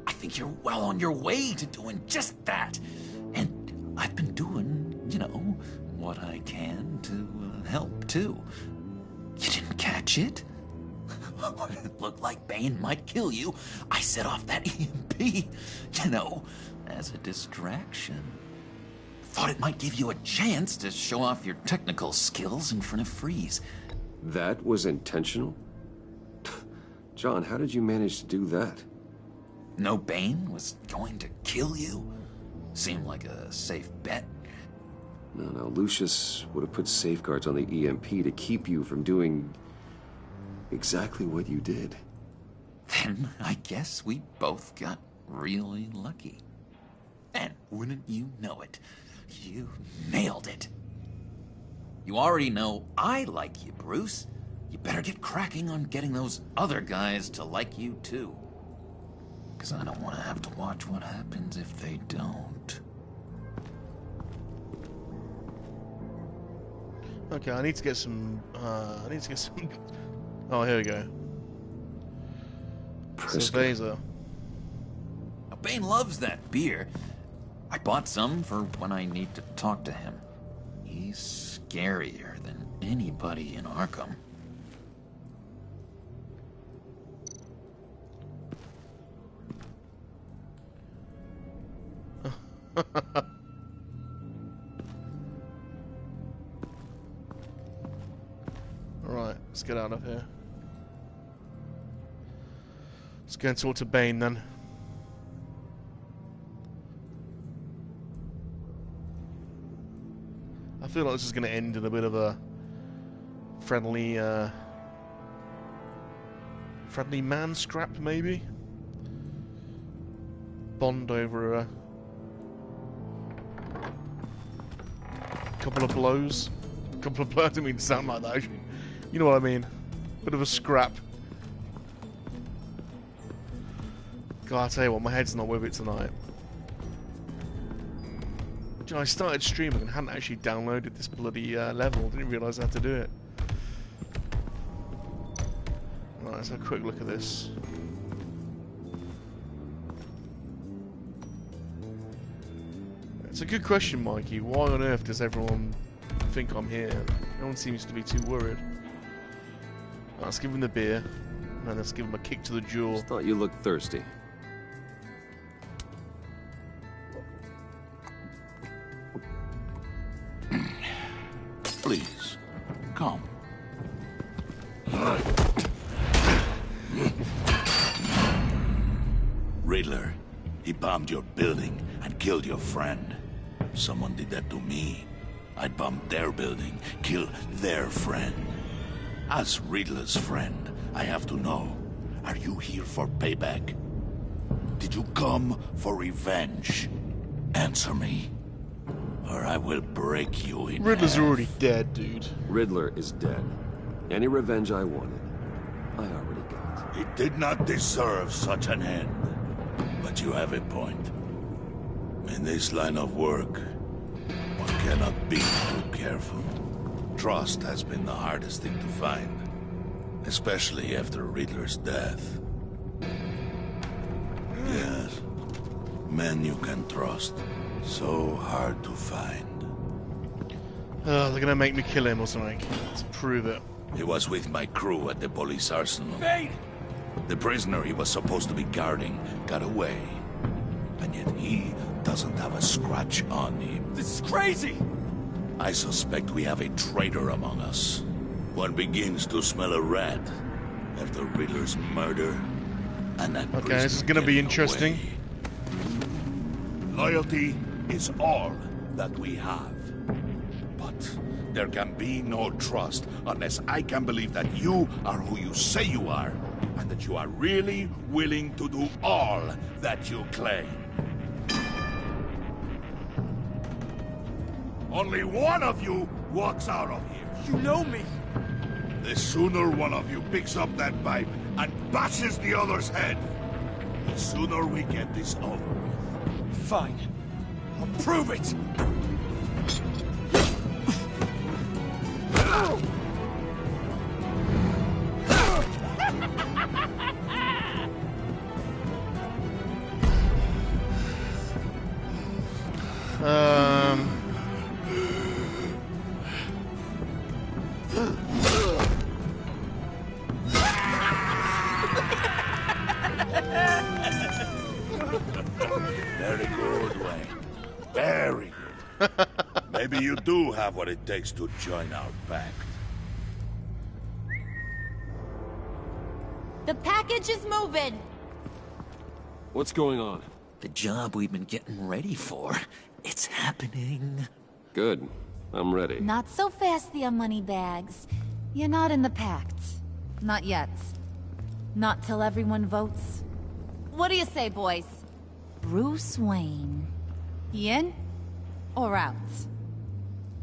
I think you're well on your way to doing just that. And I've been doing, you know, what I can to help, too. You didn't catch it? When it looked like Bane might kill you, I set off that EMP, you know, as a distraction. Thought it might give you a chance to show off your technical skills in front of Freeze. That was intentional? John, how did you manage to do that? No Bane was going to kill you? Seemed like a safe bet. No, Lucius would have put safeguards on the EMP to keep you from doing exactly what you did. Then I guess we both got really lucky. And wouldn't you know it, you nailed it. You already know I like you, Bruce. You better get cracking on getting those other guys to like you too. Because I don't want to have to watch what happens if they don't. Okay, I need to get some. Oh, here we go. Cerveza. Bane loves that beer. I bought some for when I need to talk to him. He's scarier than anybody in Arkham. Alright, let's get out of here. Let's go and talk to Bane then. I feel like this is going to end in a bit of a friendly man scrap, maybe? Bond over a couple of blows. I didn't mean to sound like that, actually. You know what I mean. Bit of a scrap. God, I tell you what, my head's not with it tonight. You know, I started streaming and hadn't actually downloaded this bloody level. Didn't realise I had to do it. Right, let's have a quick look at this. It's a good question, Mikey. Why on earth does everyone think I'm here? No one seems to be too worried. Right, let's give him the beer. And let's give him a kick to the jaw. Just thought you looked thirsty. Please, come. Riddler, he bombed your building and killed your friend. Someone did that to me. I'd bomb their building, kill their friend. As Riddler's friend, I have to know, are you here for payback? Did you come for revenge? Answer me, or I will break you in Riddler's half. already dead, dude. Riddler is dead. Any revenge I wanted, I already got. He did not deserve such an end. But you have a point. In this line of work, one cannot be too careful. Trust has been the hardest thing to find, especially after Riddler's death. Yes, men you can trust, so hard to find. They're gonna make me kill him or something to prove it. He was with my crew at the police arsenal. Bane! The prisoner he was supposed to be guarding got away. And yet he doesn't have a scratch on him. This is crazy! I suspect we have a traitor among us. One begins to smell a rat after Riddler's murder. And that Okay, this is gonna be interesting. Loyalty is all that we have. But there can be no trust unless I can believe that you are who you say you are, and that you are really willing to do all that you claim. Only one of you walks out of here. You know me! The sooner one of you picks up that pipe and bashes the other's head, the sooner we get this over with. Fine. I'll prove it! Very good, Wayne. Very good. Maybe you do have what it takes to join our pact. The Pact package is moving. What's going on? The job we've been getting ready for. It's happening. Good. I'm ready. Not so fast there, Moneybags. You're not in the Pact. Not yet. Not till everyone votes. What do you say, boys? Bruce Wayne. He in? Or out?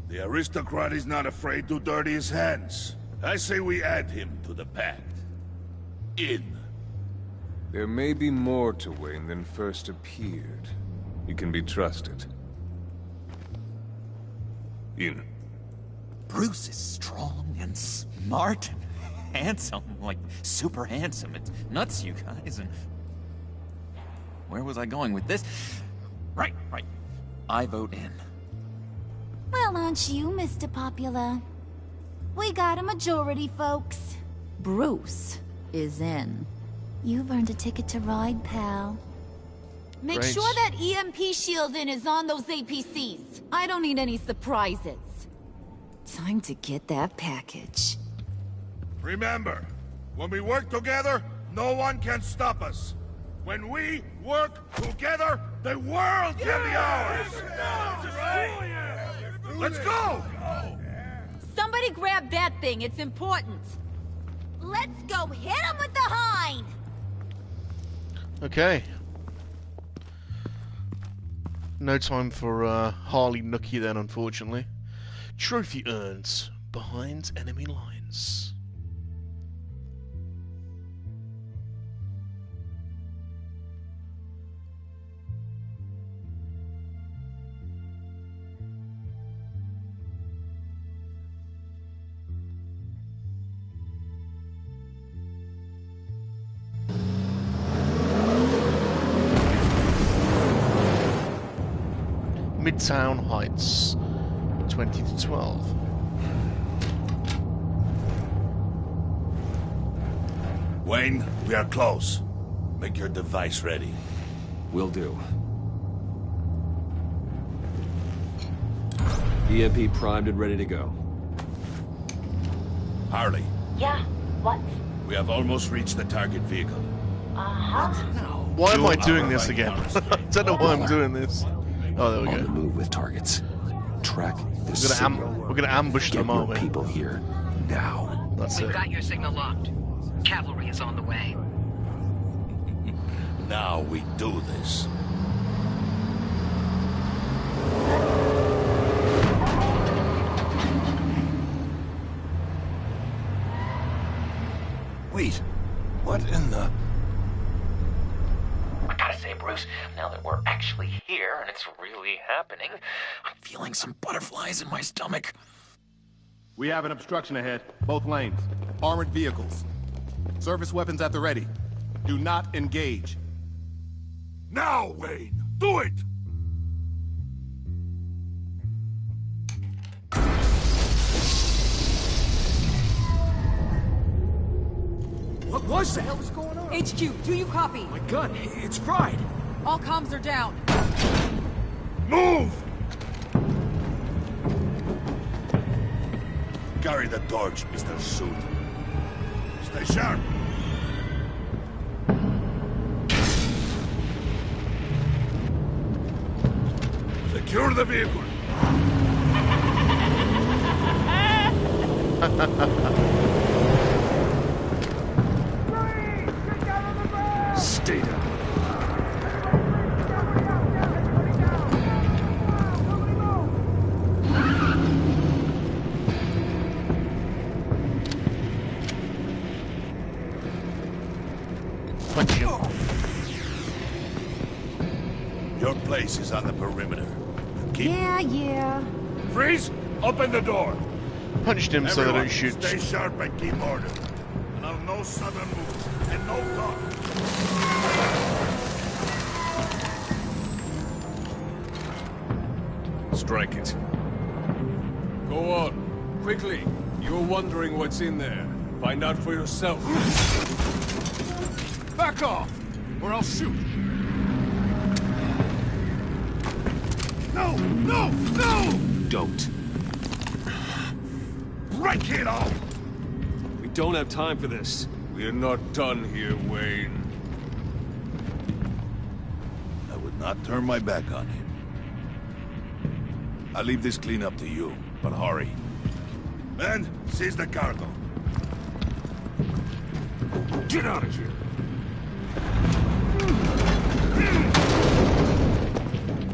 The aristocrat is not afraid to dirty his hands. I say we add him to the Pact. In. There may be more to Wayne than first appeared. He can be trusted. In. Bruce is strong and smart and handsome. Like, super handsome. It's nuts, you guys. And where was I going with this? Right. I vote in. Well, aren't you, Mr. Popular? We got a majority, folks. Bruce is in. You've earned a ticket to ride, pal. Make Great. sure that EMP shielding is on those APCs. I don't need any surprises. Time to get that package. Remember, when we work together, no one can stop us. When we work together, the world can be ours! Let's go! Somebody grab that thing, it's important. Let's go hit him with the hind! Okay. No time for Harley Nookie then, unfortunately. Trophy urns behind enemy lines. Midtown Heights, 20 to 12. Wayne, we are close. Make your device ready. Will do. EMP primed and ready to go. Harley. Yeah, what? We have almost reached the target vehicle. Uh-huh. Why am I doing this again? I don't know why I'm doing this. Oh, there we On go. the move with targets. Track the signal. We're gonna ambush them, Get your aren't we? people here now. That's We've it. got your signal locked. Cavalry is on the way. Now we do this. Wait, what in the... I gotta say, Bruce, now that we're actually here and it's really happening, I'm feeling some butterflies in my stomach. We have an obstruction ahead, both lanes. Armored vehicles. Service weapons at the ready. Do not engage. Now, Wayne! Do it! What was that? What the hell is going on? HQ, do you copy? My gun, it's fried. All comms are down. Move! Carry the torch, Mr. Suit. Stay sharp. Secure the vehicle. Stay down. Punch him. Your place is on the perimeter. Keep... Yeah. Freeze! Open the door! Punched him so they Everyone, don't shoot. stay sharp and keep order. Allow no sudden moves and no talk. Strike it. Go on. Quickly. You're wondering what's in there. Find out for yourself. Back off, or I'll shoot. No! No! No! Don't. Break it off! We don't have time for this. We We're not done here, Wayne. I would not turn my back on him. I'll leave this cleanup to you, but hurry. Men, seize the cargo. Get out of here!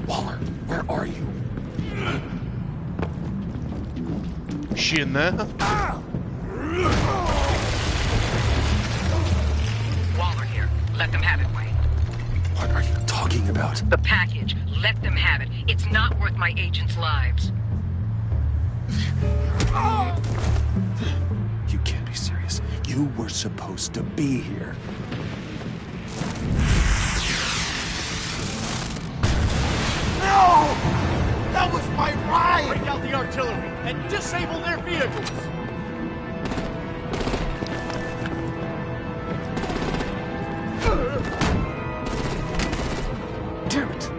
Waller, where are you? Is she in there? Waller here. Let them have it, Wayne. What are you talking about? The package. Let them have it. It's not worth my agents' lives. You can't be serious. You were supposed to be here. No! That was my ride! Break out the artillery and disable their vehicles! Damn it!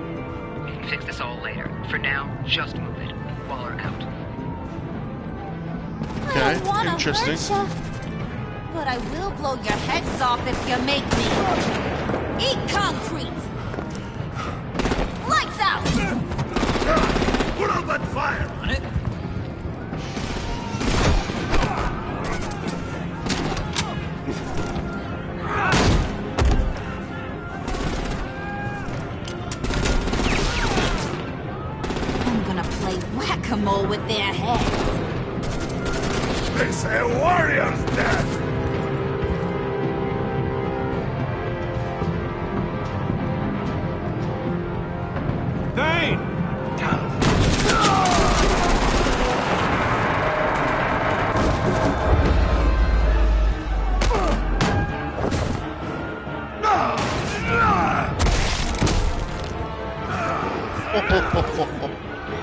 We can fix this all later. For now, just move it. Waller out. I don't wanna hurt ya, but I will blow your heads off if you make me. Eat concrete! Lights out! Put out that fire on it! I'm gonna play whack-a-mole with their heads. They say a warrior's death! Thane!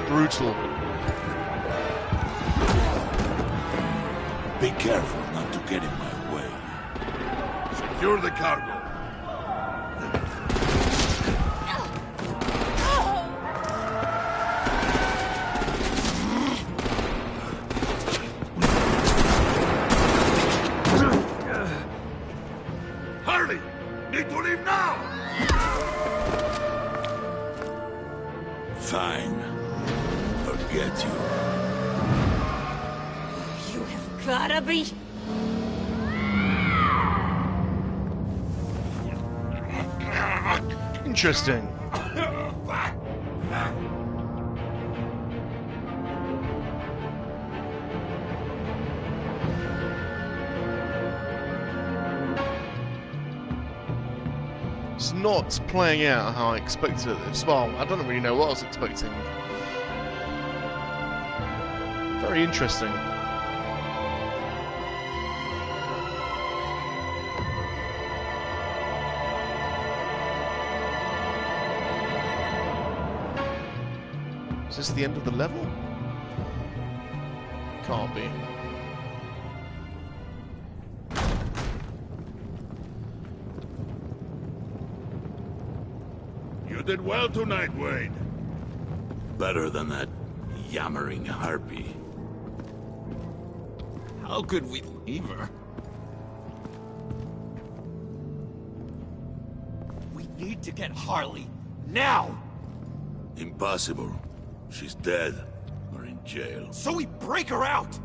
Brutal. Be careful not to get in my way. Secure the cargo. Hurry! Need to leave now! Fine. Forget you. You have gotta be... Interesting. It's not playing out how I expected it this. Well, I don't really know what I was expecting. Very interesting. Is this the end of the level? Can't be. You did well tonight, Wade. Better than that yammering harpy. How could we leave her? We need to get Harley, now! Impossible. She's dead, or in jail. So we break her out!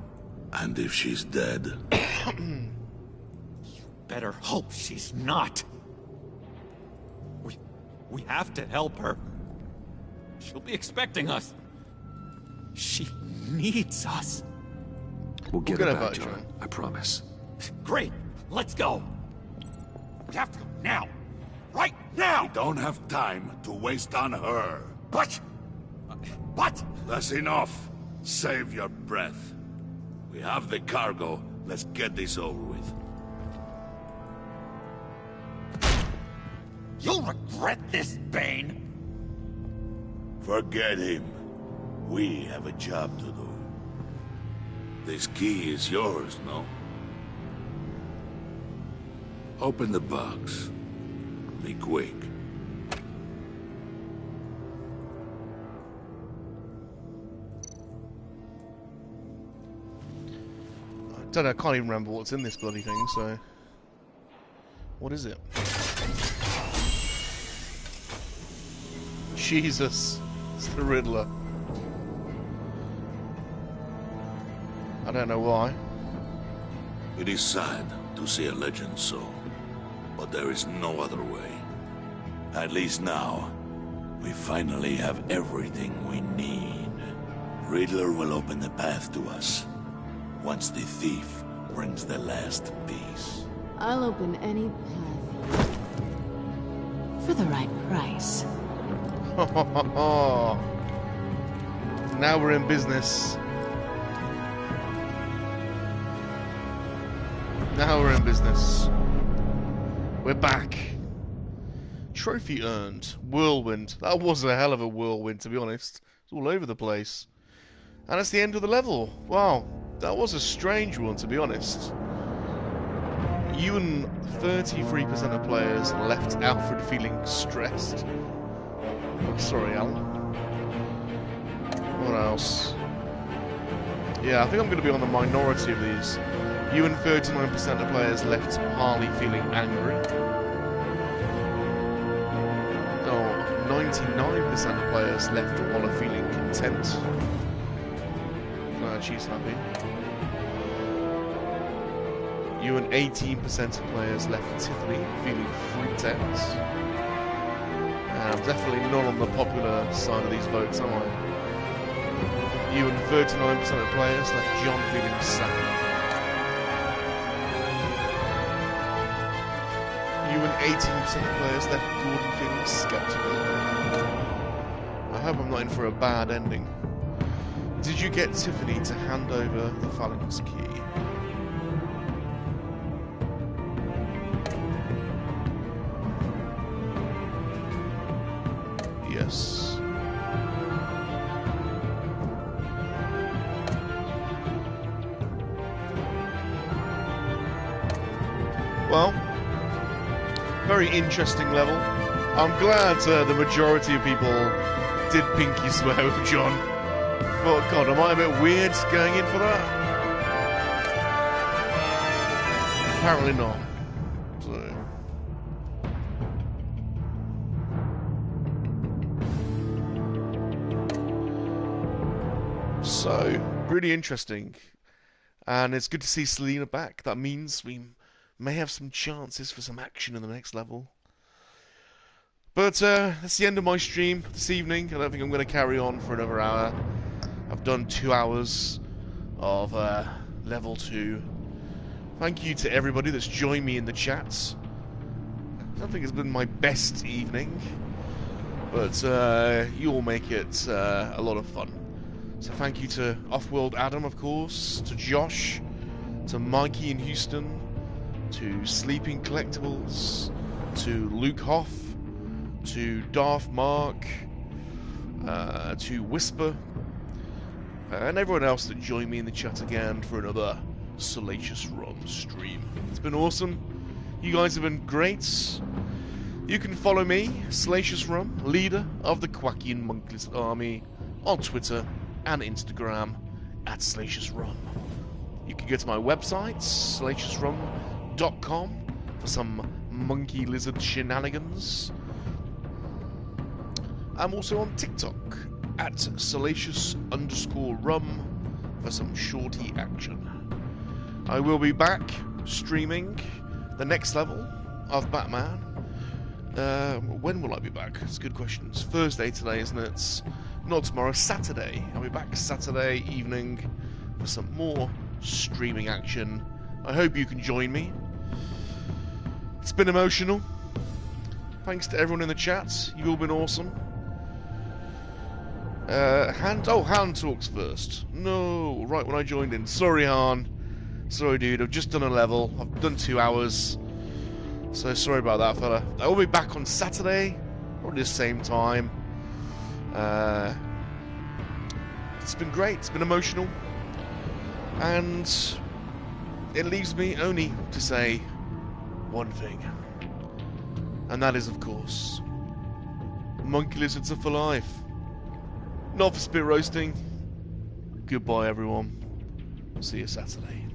And if she's dead... You better hope she's not. We have to help her. She'll be expecting us. She needs us. We'll get her back, John. I promise. Great. Let's go. We have to go now. Right now! We don't have time to waste on her. But... That's enough. Save your breath. We have the cargo. Let's get this over with. You'll regret this, Bane! Forget him. We have a job to do. This key is yours, no? Open the box. Be quick. I don't know, I can't even remember what's in this bloody thing, so... What is it? Jesus. It's the Riddler. I don't know why. It is sad to see a legend so, but there is no other way. At least now, we finally have everything we need. Riddler will open the path to us, once the thief brings the last piece. I'll open any path for the right price. Now we're in business. Now we're in business. We're back. Trophy earned. Whirlwind. That was a hell of a whirlwind, to be honest. It's all over the place. And that's the end of the level. Wow. That was a strange one, to be honest. You and 33% of players left Alfred feeling stressed. Oh, sorry, Alan. What else? Yeah, I think I'm going to be on the minority of these. You and 39% of players left Harley feeling angry. Oh, 99% of players left Waller feeling content. She's happy. You and 18% of players left Tiffany feeling freaked out. I'm definitely not on the popular side of these votes, am I? You and 39% of players left John feeling sad. You and 18% of players left Gordon feeling skeptical. I hope I'm not in for a bad ending. Did you get Tiffany to hand over the Phalanx key? Yes. Well, very interesting level. I'm glad the majority of people did pinky swear with John. But God, am I a bit weird going in for that? Apparently not. So, really interesting. And it's good to see Selena back. That means we may have some chances for some action in the next level. But that's the end of my stream this evening. I don't think I'm going to carry on for another hour. I've done 2 hours of level 2. Thank you to everybody that's joined me in the chats. I don't think it's been my best evening, but you all make it a lot of fun. So thank you to Offworld Adam, of course, to Josh, to Mikey in Houston, to Sleeping Collectibles, to Luke Hoff, to Darth Mark, to Whisper, and everyone else that joined me in the chat again for another Salacious Rum stream. It's been awesome. You guys have been great. You can follow me, Salacious Rum, leader of the Kowakian Monkey-Lizard Army, on Twitter and Instagram at SalaciousRum. You can go to my website, SalaciousRum.com, for some monkey lizard shenanigans. I'm also on TikTok at Salacious_Rum for some shorty action. I will be back streaming the next level of Batman. When will I be back? It's a good question. It's Thursday today, isn't it? Not tomorrow, Saturday. I'll be back Saturday evening for some more streaming action. I hope you can join me. It's been emotional. Thanks to everyone in the chat. You've all been awesome. Han talks first. No, right when I joined in. Sorry, Han. Sorry, dude. I've just done a level. I've done 2 hours. So sorry about that, fella. I will be back on Saturday, probably the same time. It's been great. It's been emotional. And it leaves me only to say one thing. And that is, of course, monkey lizards are for life. Not for spit roasting. Goodbye, everyone. See you Saturday.